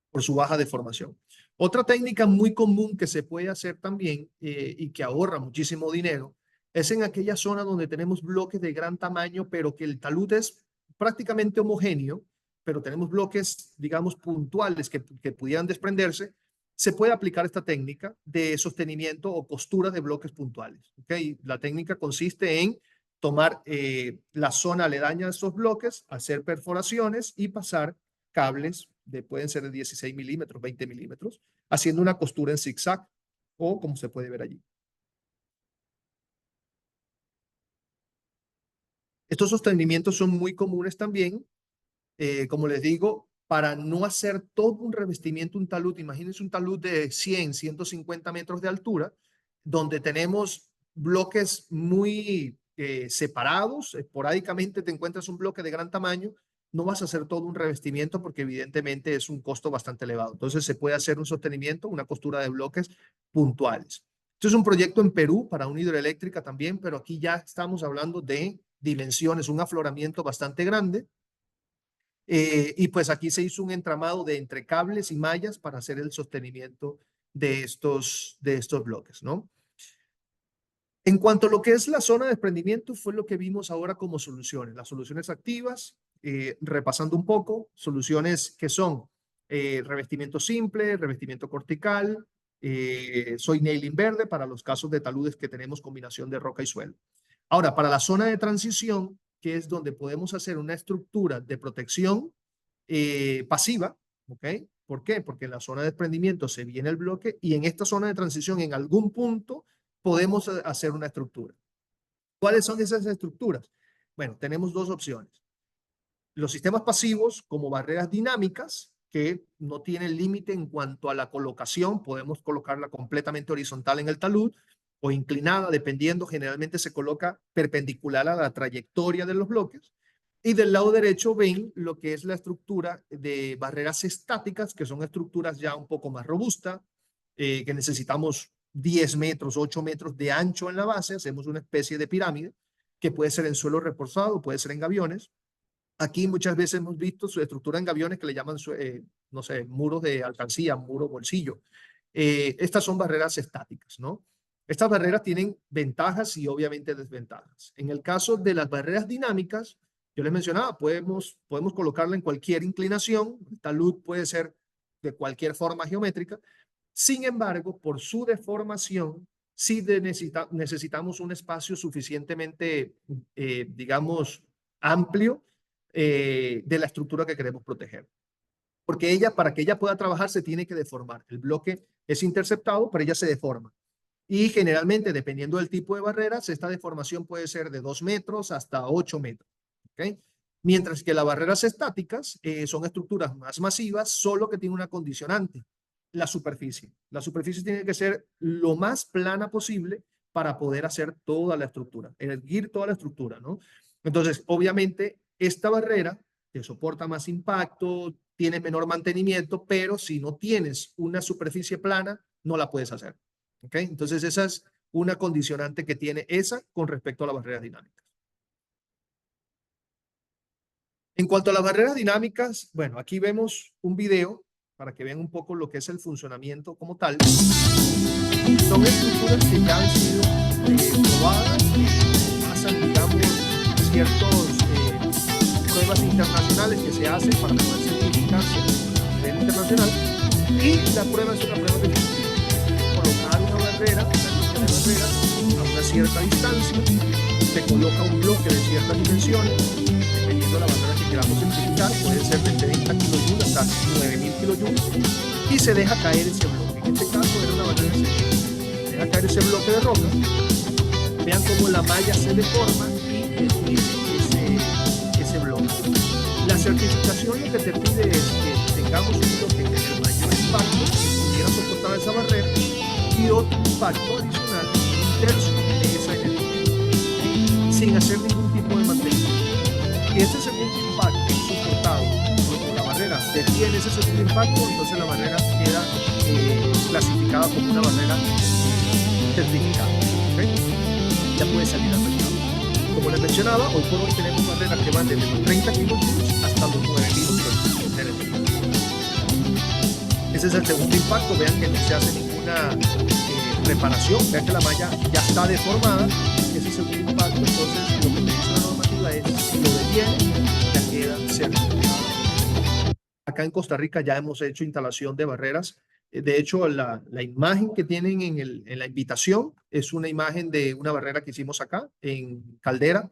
por su baja deformación. Otra técnica muy común que se puede hacer también y que ahorra muchísimo dinero es en aquella zona donde tenemos bloques de gran tamaño, pero que el talud es prácticamente homogéneo, pero tenemos bloques, digamos, puntuales que pudieran desprenderse. Se puede aplicar esta técnica de sostenimiento o costura de bloques puntuales. ¿Okay? La técnica consiste en tomar la zona aledaña de estos bloques, hacer perforaciones y pasar cables pueden ser de 16 milímetros, 20 milímetros, haciendo una costura en zigzag o como se puede ver allí. Estos sostenimientos son muy comunes también, como les digo, para no hacer todo un revestimiento, un talud. Imagínense un talud de 100, 150 metros de altura, donde tenemos bloques muy separados. Esporádicamente te encuentras un bloque de gran tamaño. No vas a hacer todo un revestimiento porque evidentemente es un costo bastante elevado. Entonces se puede hacer un sostenimiento, una costura de bloques puntuales. Este es un proyecto en Perú para una hidroeléctrica también, pero aquí ya estamos hablando de dimensiones, un afloramiento bastante grande. Y pues aquí se hizo un entramado de entre cables y mallas para hacer el sostenimiento de estos bloques, ¿no? En cuanto a lo que es la zona de desprendimiento, fue lo que vimos ahora como soluciones. Las soluciones activas, repasando un poco, soluciones que son revestimiento simple, revestimiento cortical, soy nailing verde para los casos de taludes que tenemos combinación de roca y suelo. Ahora, para la zona de transición, que es donde podemos hacer una estructura de protección pasiva, ¿ok? ¿Por qué? Porque en la zona de desprendimiento se viene el bloque y en esta zona de transición en algún punto podemos hacer una estructura. ¿Cuáles son esas estructuras? Bueno, tenemos dos opciones. Los sistemas pasivos como barreras dinámicas que no tienen límite en cuanto a la colocación, podemos colocarla completamente horizontal en el talud o inclinada, dependiendo, generalmente se coloca perpendicular a la trayectoria de los bloques. Y del lado derecho ven lo que es la estructura de barreras estáticas, que son estructuras ya un poco más robustas, que necesitamos 10 metros, 8 metros de ancho en la base, hacemos una especie de pirámide, que puede ser en suelo reforzado, puede ser en gaviones. Aquí muchas veces hemos visto su estructura en gaviones que le llaman, no sé, muros de alcancía, muro bolsillo. Estas son barreras estáticas, ¿no? Estas barreras tienen ventajas y obviamente desventajas. En el caso de las barreras dinámicas, yo les mencionaba, podemos colocarla en cualquier inclinación, el talud puede ser de cualquier forma geométrica. Sin embargo, por su deformación, sí necesitamos un espacio suficientemente, digamos, amplio de la estructura que queremos proteger. Porque para que ella pueda trabajar, se tiene que deformar. El bloque es interceptado, pero ella se deforma. Y generalmente, dependiendo del tipo de barreras, esta deformación puede ser de 2 metros hasta 8 metros. ¿Okay? Mientras que las barreras estáticas son estructuras más masivas, solo que tienen una condicionante, la superficie. La superficie tiene que ser lo más plana posible para poder hacer toda la estructura, erguir toda la estructura, ¿no? Entonces, obviamente, esta barrera te soporta más impacto, tiene menor mantenimiento, pero si no tienes una superficie plana, no la puedes hacer. ¿Ok? Entonces, esa es una condicionante que tiene esa con respecto a las barreras dinámicas. En cuanto a las barreras dinámicas, bueno, aquí vemos un video para que vean un poco lo que es el funcionamiento como tal. Son estructuras que ya han sido probadas, pasan, digamos, ciertas pruebas internacionales que se hacen para poder certificarse a nivel internacional. Y la prueba es una prueba de colocar una barrera, una línea de barrera a una cierta distancia se coloca un bloque de ciertas dimensiones, dependiendo de la barrera que queramos simplificar, puede ser de 30 kJ hasta 9000 kJ, y se deja caer ese bloque. En este caso era una barrera sencilla. Se deja caer ese bloque de roca. Vean cómo la malla se deforma y ese bloque. La certificación lo que te pide es que tengamos un bloque que tenga mayor impacto, que pudiera soportar esa barrera, y otro impacto adicional, un tercio de esa energía, sin hacer ningún tipo de mantenimiento. Y ese segundo impacto soportado por la barrera detiene ese segundo impacto, entonces la barrera queda clasificada como una barrera certificada. ¿Okay? Ya puede salir al mercado. Como les mencionaba, hoy por hoy tenemos barreras que van desde los 30 kJ hasta los 9000 kJ de energía. Ese es el segundo impacto. Vean que no se hace ninguna reparación. Vean que la malla ya está deformada. Ese es el segundo impacto. Entonces, lo que te dice la normativa es, si lo detiene, ya queda certificado. Acá en Costa Rica ya hemos hecho instalación de barreras. De hecho, la imagen que tienen en la invitación es una imagen de una barrera que hicimos acá en Caldera,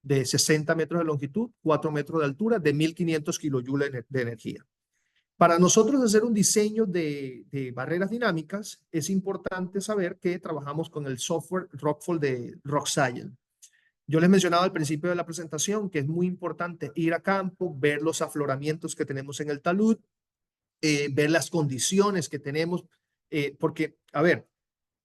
de 60 metros de longitud, 4 metros de altura, de 1500 kilojoules de energía. Para nosotros hacer un diseño de barreras dinámicas, es importante saber que trabajamos con el software Rockfall de Rockcyan. Yo les mencionaba al principio de la presentación que es muy importante ir a campo, ver los afloramientos que tenemos en el talud, ver las condiciones que tenemos, porque, a ver,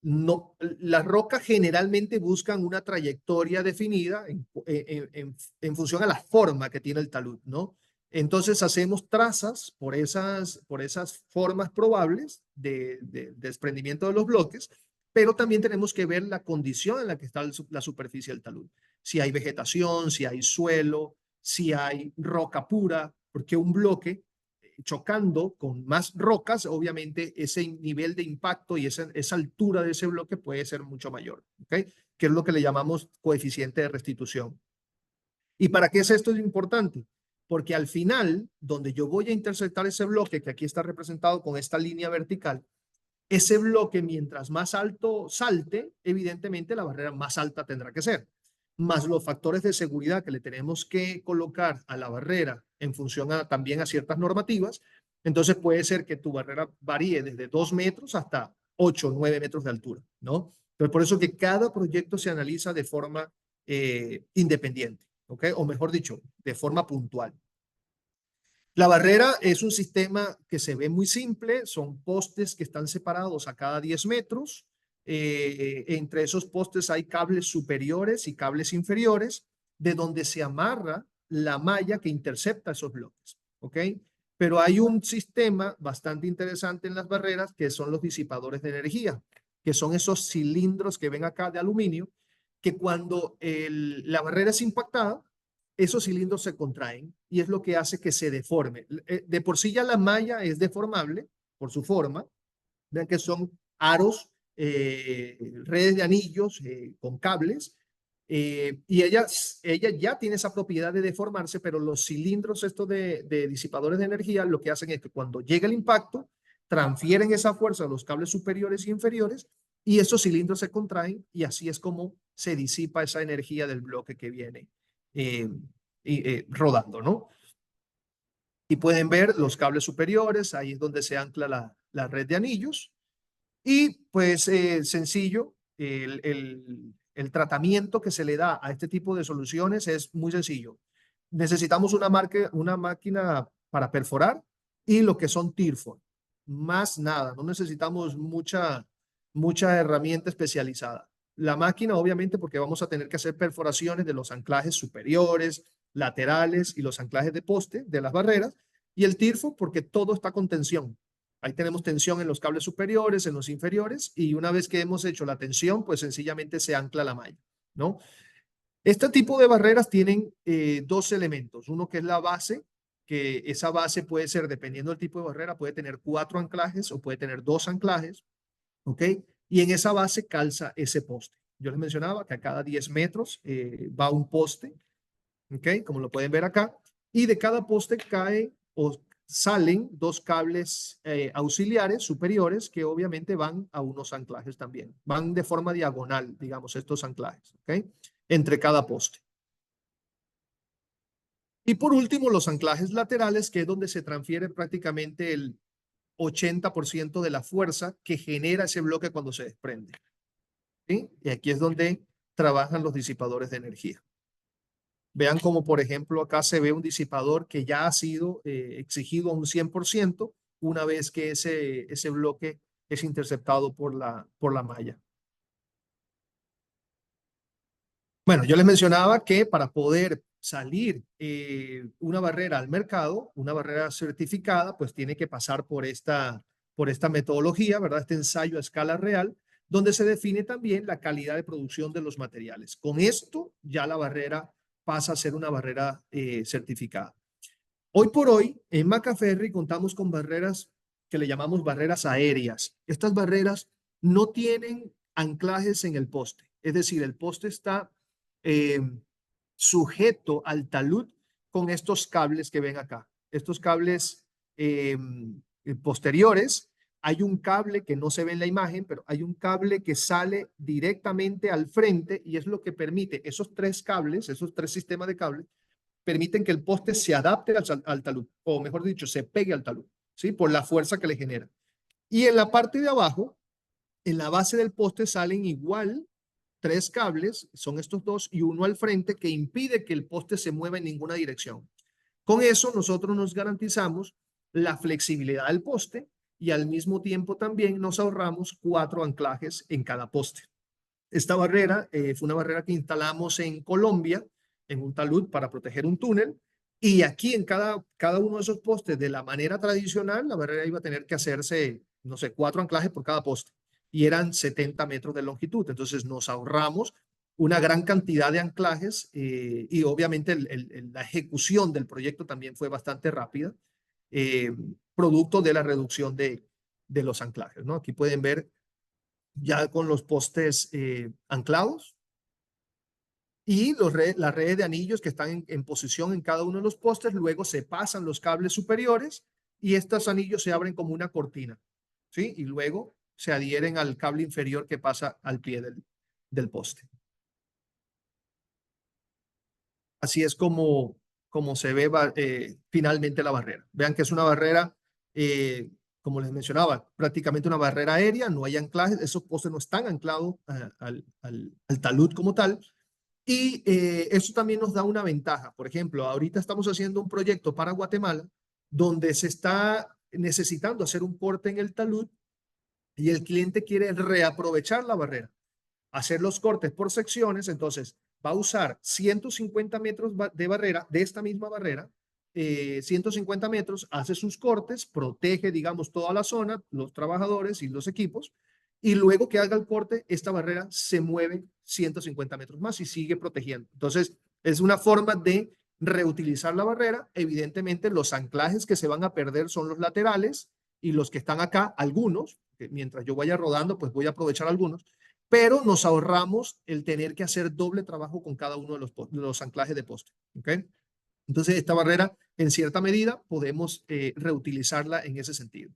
no, las rocas generalmente buscan una trayectoria definida en función a la forma que tiene el talud, ¿no? Entonces hacemos trazas por esas formas probables de desprendimiento de los bloques, pero también tenemos que ver la condición en la que está la superficie del talud. Si hay vegetación, si hay suelo, si hay roca pura, porque un bloque chocando con más rocas, obviamente ese nivel de impacto y esa altura de ese bloque puede ser mucho mayor, ¿ok? Que es lo que le llamamos coeficiente de restitución. ¿Y para qué es esto importante? Porque al final, donde yo voy a interceptar ese bloque, que aquí está representado con esta línea vertical, ese bloque, mientras más alto salte, evidentemente la barrera más alta tendrá que ser, más los factores de seguridad que le tenemos que colocar a la barrera en función también a ciertas normativas. Entonces puede ser que tu barrera varíe desde 2 metros hasta 8 o 9 metros de altura, ¿no? Entonces por eso que cada proyecto se analiza de forma independiente, ¿ok? O mejor dicho, de forma puntual. La barrera es un sistema que se ve muy simple, son postes que están separados a cada 10 metros. Entre esos postes hay cables superiores y cables inferiores, de donde se amarra la malla que intercepta esos bloques, ¿ok? Pero hay un sistema bastante interesante en las barreras que son los disipadores de energía, que son esos cilindros que ven acá de aluminio, que cuando la barrera es impactada, esos cilindros se contraen y es lo que hace que se deforme. De por sí ya la malla es deformable por su forma. Vean que son aros, redes de anillos con cables, y ella ya tiene esa propiedad de deformarse, pero los cilindros estos de disipadores de energía lo que hacen es que cuando llega el impacto, transfieren esa fuerza a los cables superiores y inferiores y esos cilindros se contraen y así es como se disipa esa energía del bloque que viene rodando, ¿no? Y pueden ver los cables superiores, ahí es donde se ancla la red de anillos. Y pues sencillo, el tratamiento que se le da a este tipo de soluciones es muy sencillo. Necesitamos una máquina para perforar y lo que son TIRFON. Más nada, no necesitamos mucha herramienta especializada. La máquina, obviamente, porque vamos a tener que hacer perforaciones de los anclajes superiores, laterales y los anclajes de poste de las barreras. Y el TIRFO, porque todo está con tensión. Ahí tenemos tensión en los cables superiores, en los inferiores, y una vez que hemos hecho la tensión, pues sencillamente se ancla la malla, ¿no? Este tipo de barreras tienen dos elementos. Uno que es la base, que esa base puede ser, dependiendo del tipo de barrera, puede tener 4 anclajes o puede tener 2 anclajes, ¿ok? Y en esa base calza ese poste. Yo les mencionaba que a cada 10 metros va un poste, ¿ok? Como lo pueden ver acá. Y de cada poste cae o salen 2 cables auxiliares superiores que obviamente van a unos anclajes también. Van de forma diagonal, digamos, estos anclajes, ¿ok? entre cada poste. Y por último, los anclajes laterales, que es donde se transfiere prácticamente el 80% de la fuerza que genera ese bloque cuando se desprende. ¿Sí? Y aquí es donde trabajan los disipadores de energía. Vean como, por ejemplo, acá se ve un disipador que ya ha sido exigido a un 100% una vez que ese bloque es interceptado por la malla. Bueno, yo les mencionaba que para poder salir una barrera al mercado, una barrera certificada, pues tiene que pasar por esta metodología, ¿verdad? Este ensayo a escala real, donde se define también la calidad de producción de los materiales. Con esto ya la barrera pasa a ser una barrera certificada. Hoy por hoy, en Macaferri contamos con barreras que le llamamos barreras aéreas. Estas barreras no tienen anclajes en el poste, es decir, el poste está sujeto al talud con estos cables que ven acá. Estos cables posteriores, hay un cable que no se ve en la imagen, pero hay un cable que sale directamente al frente y es lo que permite, esos tres cables, esos tres sistemas de cables, permiten que el poste se adapte al talud, o mejor dicho, se pegue al talud, ¿sí? Por la fuerza que le genera. Y en la parte de abajo, en la base del poste salen igual tres cables, son estos dos, y uno al frente que impide que el poste se mueva en ninguna dirección. Con eso nosotros nos garantizamos la flexibilidad del poste y al mismo tiempo también nos ahorramos 4 anclajes en cada poste. Esta barrera fue una barrera que instalamos en Colombia, en un talud para proteger un túnel, y aquí en cada uno de esos postes, de la manera tradicional, la barrera iba a tener que hacerse, no sé, 4 anclajes por cada poste, y eran 70 metros de longitud. Entonces nos ahorramos una gran cantidad de anclajes y obviamente la ejecución del proyecto también fue bastante rápida, producto de la reducción de los anclajes, ¿no? Aquí pueden ver ya con los postes anclados y las redes de anillos que están en posición en cada uno de los postes. Luego se pasan los cables superiores y estos anillos se abren como una cortina, ¿sí? Y luego se adhieren al cable inferior que pasa al pie del poste. Así es como se ve finalmente la barrera. Vean que es una barrera, como les mencionaba, prácticamente una barrera aérea, no hay anclajes, esos postes no están anclados al talud como tal. Y eso también nos da una ventaja. Por ejemplo, ahorita estamos haciendo un proyecto para Guatemala donde se está necesitando hacer un corte en el talud y el cliente quiere reaprovechar la barrera, hacer los cortes por secciones. Entonces va a usar 150 metros de barrera, de esta misma barrera, 150 metros, hace sus cortes, protege, digamos, toda la zona, los trabajadores y los equipos, y luego que haga el corte, esta barrera se mueve 150 metros más y sigue protegiendo. Entonces, es una forma de reutilizar la barrera. Evidentemente, los anclajes que se van a perder son los laterales y los que están acá, algunos, que mientras yo vaya rodando, pues voy a aprovechar algunos, pero nos ahorramos el tener que hacer doble trabajo con cada uno de los anclajes de poste. ¿Okay? Entonces, esta barrera, en cierta medida, podemos reutilizarla en ese sentido.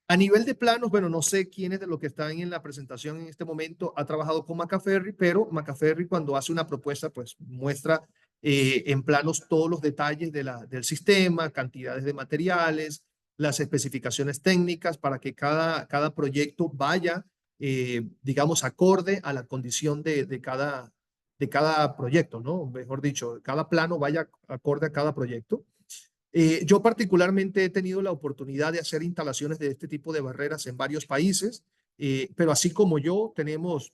A nivel de planos, bueno, no sé quiénes de los que están en la presentación en este momento ha trabajado con Macaferri, pero Macaferri cuando hace una propuesta, pues muestra en planos todos los detalles del sistema, cantidades de materiales, las especificaciones técnicas para que cada proyecto vaya, digamos, acorde a la condición de cada proyecto, ¿no? Mejor dicho, cada plano vaya acorde a cada proyecto. Yo particularmente he tenido la oportunidad de hacer instalaciones de este tipo de barreras en varios países, pero así como yo, tenemos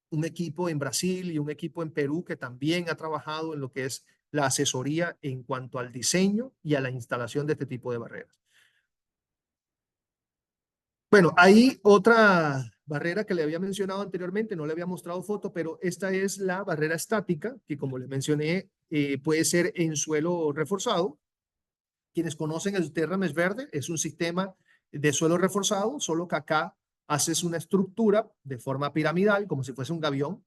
un equipo en Brasil y un equipo en Perú que también ha trabajado en lo que es la asesoría en cuanto al diseño y a la instalación de este tipo de barreras. Bueno, hay otra barrera que le había mencionado anteriormente, no le había mostrado foto, pero esta es la barrera estática, que como les mencioné, puede ser en suelo reforzado. Quienes conocen el Terra Mesh Verde, es un sistema de suelo reforzado, solo que acá haces una estructura de forma piramidal, como si fuese un gavión,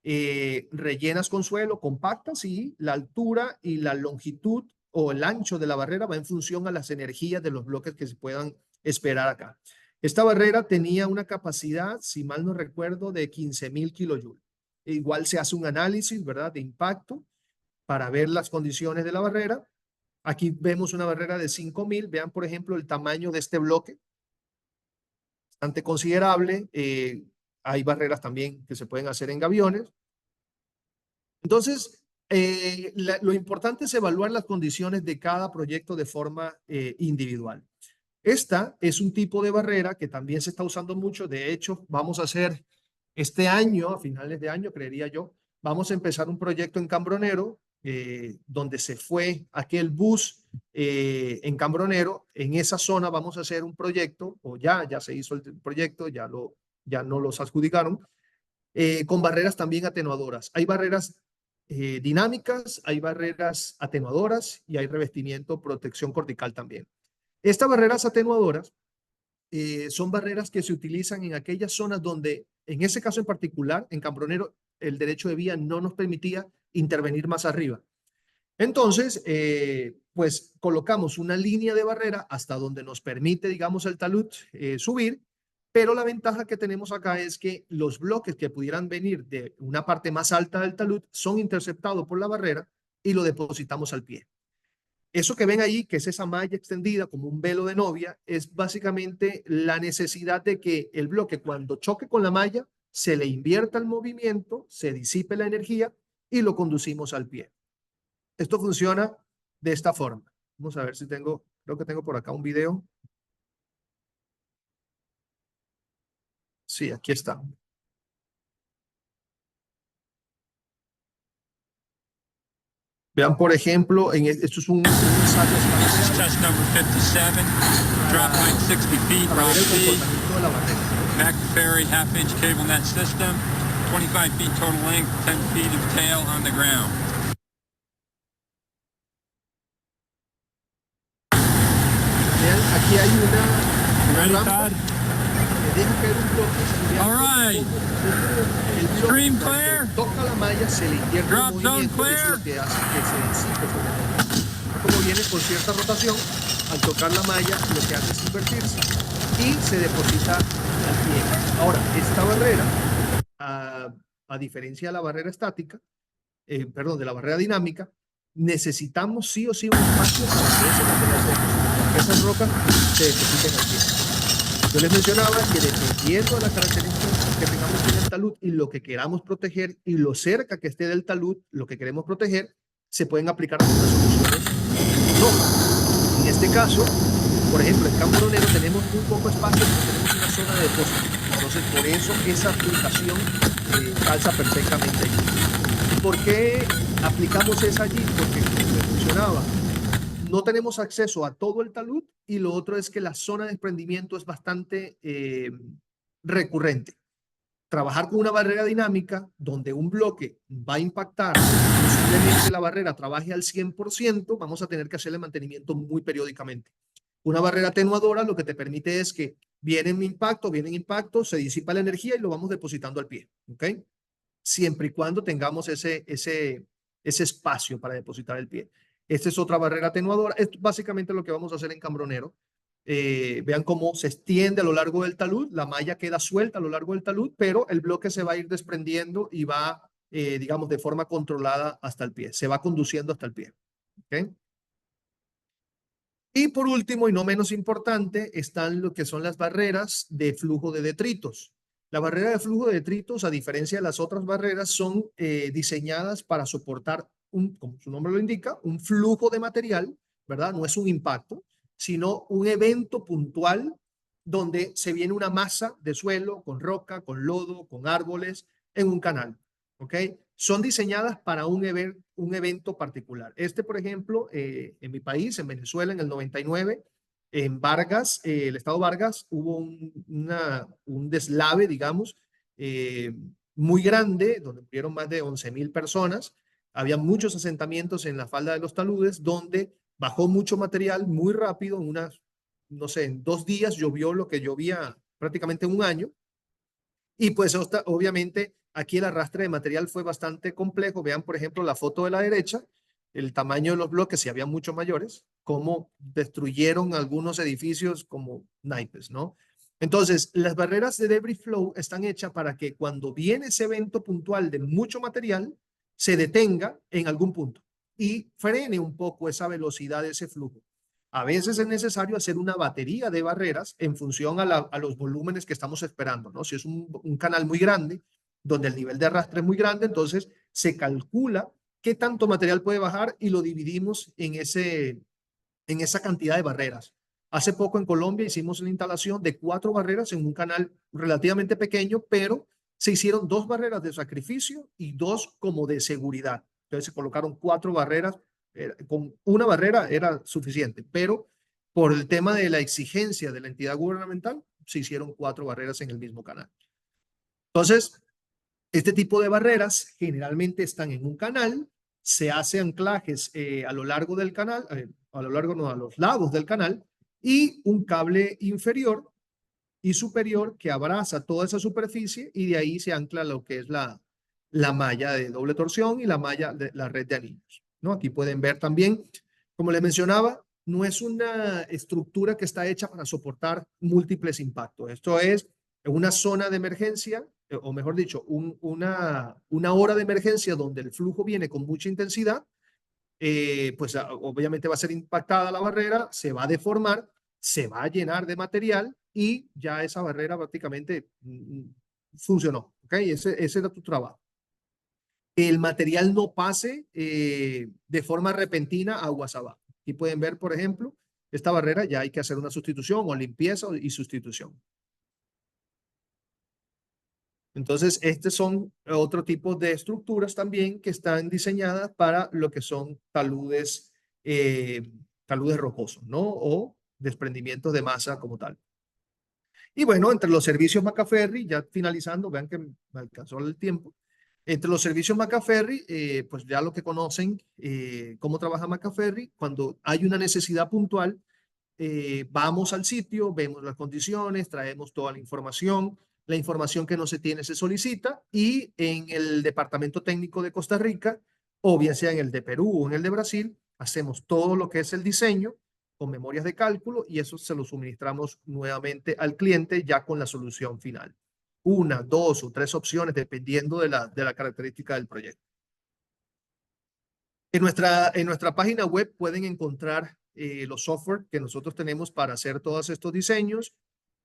rellenas con suelo, compactas y la altura y la longitud o el ancho de la barrera va en función a las energías de los bloques que se puedan esperar acá. Esta barrera tenía una capacidad, si mal no recuerdo, de 15,000 kilojoules. igual se hace un análisis, ¿verdad?, de impacto para ver las condiciones de la barrera. Aquí vemos una barrera de 5.000. Vean, por ejemplo, el tamaño de este bloque, bastante considerable. Hay barreras también que se pueden hacer en gaviones. Entonces, lo importante es evaluar las condiciones de cada proyecto de forma individual. Esta es un tipo de barrera que también se está usando mucho. De hecho, vamos a hacer este año, a finales de año, creería yo, vamos a empezar un proyecto en Cambronero, donde se fue aquel bus en Cambronero. En esa zona vamos a hacer un proyecto, o ya se hizo el proyecto, ya no los adjudicaron, con barreras también atenuadoras. Hay barreras dinámicas, hay barreras atenuadoras y hay revestimiento, protección cortical también. Estas barreras atenuadoras son barreras que se utilizan en aquellas zonas donde, en ese caso en particular, en Cambronero, el derecho de vía no nos permitía intervenir más arriba. Entonces, pues colocamos una línea de barrera hasta donde nos permite, digamos, el talud subir, pero la ventaja que tenemos acá es que los bloques que pudieran venir de una parte más alta del talud son interceptados por la barrera y lo depositamos al pie. Eso que ven ahí, que es esa malla extendida como un velo de novia, es básicamente la necesidad de que el bloque, cuando choque con la malla, se le invierta el movimiento, se disipe la energía y lo conducimos al pie. Esto funciona de esta forma. Vamos a ver si creo que tengo por acá un video. Sí, aquí está. Vean, por ejemplo, esto es un ensayo Test number 57, drop height 60 feet, para rock ver el speed, comportamiento de la barrera. McFerry half-inch cable net system, 25 feet total length, 10 feet of tail on the ground. Vean, aquí hay una Ready, rampa Todd? que deja caer un bloque. Vean All right. el bloque, Screen cuando clear. toca la malla, se le invierte el Drop zone movimiento, es clear. lo que hace que se disipe sobre la malla. Como viene con cierta rotación, al tocar la malla, lo que hace es invertirse y se deposita al pie. Ahora, esta barrera, a diferencia de la barrera estática, de la barrera dinámica, necesitamos sí o sí un espacio para que ese material se deposite, para que esas rocas se depositen al pie. Yo les mencionaba que dependiendo de las características que tengamos en el talud y lo que queramos proteger y lo cerca que esté del talud, lo que queremos proteger, se pueden aplicar algunas soluciones. No. En este caso, por ejemplo, en Cambronero tenemos muy poco espacio, pero tenemos una zona de depósito. Entonces, por eso esa aplicación calza perfectamente allí. ¿Por qué aplicamos esa allí? Porque, como les mencionaba, no tenemos acceso a todo el talud y lo otro es que la zona de desprendimiento es bastante recurrente. Trabajar con una barrera dinámica donde un bloque va a impactar, posiblemente la barrera trabaje al 100%, vamos a tener que hacerle mantenimiento muy periódicamente. Una barrera atenuadora lo que te permite es que viene en impacto, se disipa la energía y lo vamos depositando al pie, ¿ok? Siempre y cuando tengamos ese espacio para depositar el pie. Esta es otra barrera atenuadora. Esto es básicamente lo que vamos a hacer en Cambronero. Vean cómo se extiende a lo largo del talud, la malla queda suelta a lo largo del talud, pero el bloque se va a ir desprendiendo y va, digamos, de forma controlada hasta el pie. Se va conduciendo hasta el pie. ¿Okay? Y por último, y no menos importante, están lo que son las barreras de flujo de detritos. La barrera de flujo de detritos, a diferencia de las otras barreras, son diseñadas para soportar, como su nombre lo indica, un flujo de material, ¿verdad? No es un impacto, sino un evento puntual donde se viene una masa de suelo con roca, con lodo, con árboles, en un canal, ¿ok? Son diseñadas para un evento particular. Por ejemplo, en mi país, en Venezuela, en el 99, en Vargas, el estado Vargas, hubo un deslave, digamos, muy grande, donde murieron más de 11.000 personas. Había muchos asentamientos en la falda de los taludes, donde bajó mucho material muy rápido, no sé, en 2 días llovió lo que llovía prácticamente un año. Y pues obviamente aquí el arrastre de material fue bastante complejo. Vean, por ejemplo, la foto de la derecha, el tamaño de los bloques, y había mucho mayores, cómo destruyeron algunos edificios como naipes, ¿no? Entonces, las barreras de debris flow están hechas para que cuando viene ese evento puntual de mucho material, se detenga en algún punto y frene un poco esa velocidad de ese flujo. A veces es necesario hacer una batería de barreras en función a los volúmenes que estamos esperando, ¿no? Si es un canal muy grande, donde el nivel de arrastre es muy grande, entonces se calcula qué tanto material puede bajar y lo dividimos en esa cantidad de barreras. Hace poco en Colombia hicimos la instalación de 4 barreras en un canal relativamente pequeño, pero se hicieron 2 barreras de sacrificio y 2 como de seguridad. Entonces se colocaron 4 barreras, con una barrera era suficiente, pero por el tema de la exigencia de la entidad gubernamental, se hicieron 4 barreras en el mismo canal. Entonces, este tipo de barreras generalmente están en un canal, se hace anclajes a lo largo del canal, a lo largo no, a los lados del canal, y un cable inferior y superior que abraza toda esa superficie y de ahí se ancla lo que es la malla de doble torsión y la malla de la red de anillos, ¿no? Aquí pueden ver también, como les mencionaba, no es una estructura que está hecha para soportar múltiples impactos. Esto es una zona de emergencia, o mejor dicho, una hora de emergencia donde el flujo viene con mucha intensidad, pues obviamente va a ser impactada la barrera, se va a deformar, se va a llenar de material y ya esa barrera prácticamente funcionó. ¿Ok? Ese era tu trabajo. El material no pase de forma repentina aguas abajo. Aquí pueden ver, por ejemplo, esta barrera ya hay que hacer una sustitución o limpieza y sustitución. Entonces, estos son otro tipo de estructuras también que están diseñadas para lo que son taludes rocosos, ¿no? O desprendimientos de masa como tal. Y bueno, entre los servicios Macaferri, ya finalizando, vean que me alcanzó el tiempo. Entre los servicios Macaferri, pues ya lo que conocen, cómo trabaja Macaferri, cuando hay una necesidad puntual, vamos al sitio, vemos las condiciones, traemos toda la información que no se tiene se solicita y en el departamento técnico de Costa Rica, o bien sea en el de Perú o en el de Brasil, hacemos todo lo que es el diseño con memorias de cálculo y eso se lo suministramos nuevamente al cliente ya con la solución final. Una, dos o tres opciones dependiendo de la característica del proyecto. En nuestra página web pueden encontrar los software que nosotros tenemos para hacer todos estos diseños.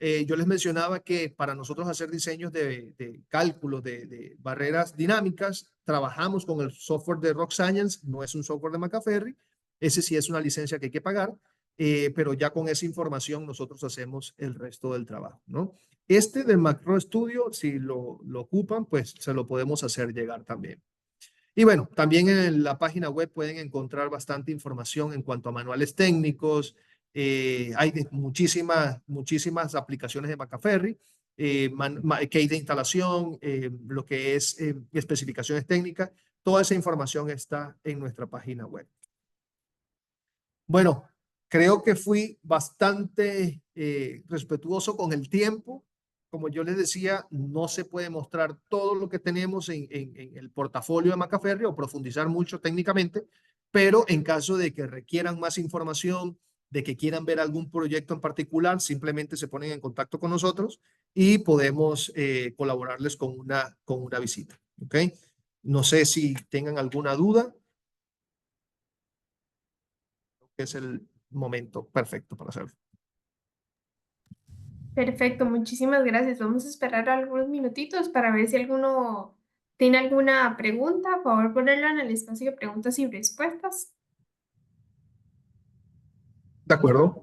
Yo les mencionaba que para nosotros hacer diseños de cálculo de barreras dinámicas, trabajamos con el software de Rock Science, no es un software de Macaferri, ese sí es una licencia que hay que pagar, pero ya con esa información nosotros hacemos el resto del trabajo, ¿no? Este de Macro Studio, si lo ocupan, pues se lo podemos hacer llegar también. Y bueno, también en la página web pueden encontrar bastante información en cuanto a manuales técnicos. Hay muchísimas aplicaciones de Macaferri, key de instalación, lo que es especificaciones técnicas. Toda esa información está en nuestra página web. Bueno, creo que fui bastante respetuoso con el tiempo. Como yo les decía, no se puede mostrar todo lo que tenemos en el portafolio de Macaferri o profundizar mucho técnicamente, pero en caso de que requieran más información, de que quieran ver algún proyecto en particular, simplemente se ponen en contacto con nosotros y podemos colaborarles con una visita. ¿Ok? No sé si tengan alguna duda. Es el momento perfecto para hacerlo. Perfecto, muchísimas gracias. Vamos a esperar algunos minutitos para ver si alguno tiene alguna pregunta. Por favor, ponerlo en el espacio de preguntas y respuestas. ¿De acuerdo?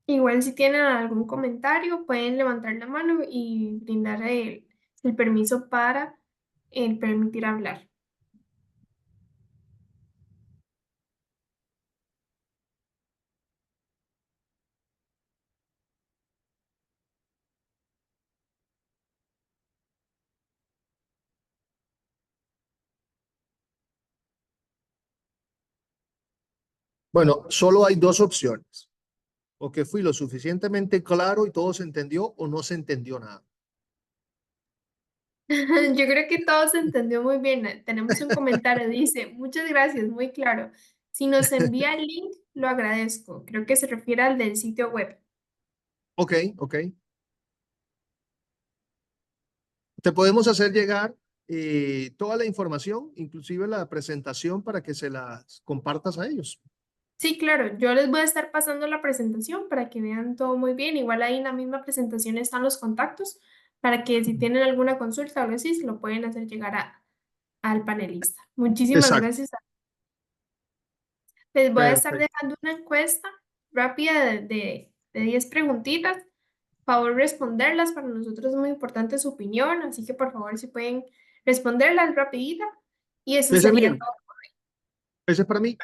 Igual si tienen algún comentario, pueden levantar la mano y brindar el permiso para permitir hablar. Bueno, solo hay dos opciones. o que fui lo suficientemente claro y todo se entendió o no se entendió nada. Yo creo que todo se entendió muy bien. Tenemos un comentario, dice, muchas gracias, muy claro. Si nos envía el link, lo agradezco. Creo que se refiere al del sitio web. Ok, ok. Te podemos hacer llegar toda la información, inclusive la presentación, para que se las compartas a ellos. Sí, claro, yo les voy a estar pasando la presentación para que vean todo muy bien. Igual ahí en la misma presentación están los contactos para que si tienen alguna consulta o algo así, se lo pueden hacer llegar al panelista. Muchísimas Exacto. gracias. Les voy a estar Perfecto. dejando una encuesta rápida de 10 preguntitas. Favor responderlas, para nosotros es muy importante su opinión, así que por favor si pueden responderlas rapidita. Y eso Ese es sería mío. todo. Ese es para mí.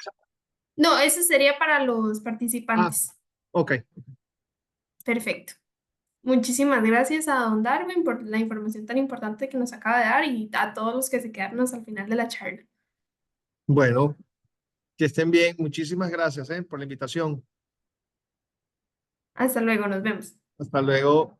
No, eso sería para los Ah, participantes. ok. Perfecto. Muchísimas gracias a don Darwin por la información tan importante que nos acaba de dar y a todos los que se quedaron hasta el final de la charla. Bueno, que estén bien. Muchísimas gracias, por la invitación. Hasta luego, nos vemos. Hasta luego.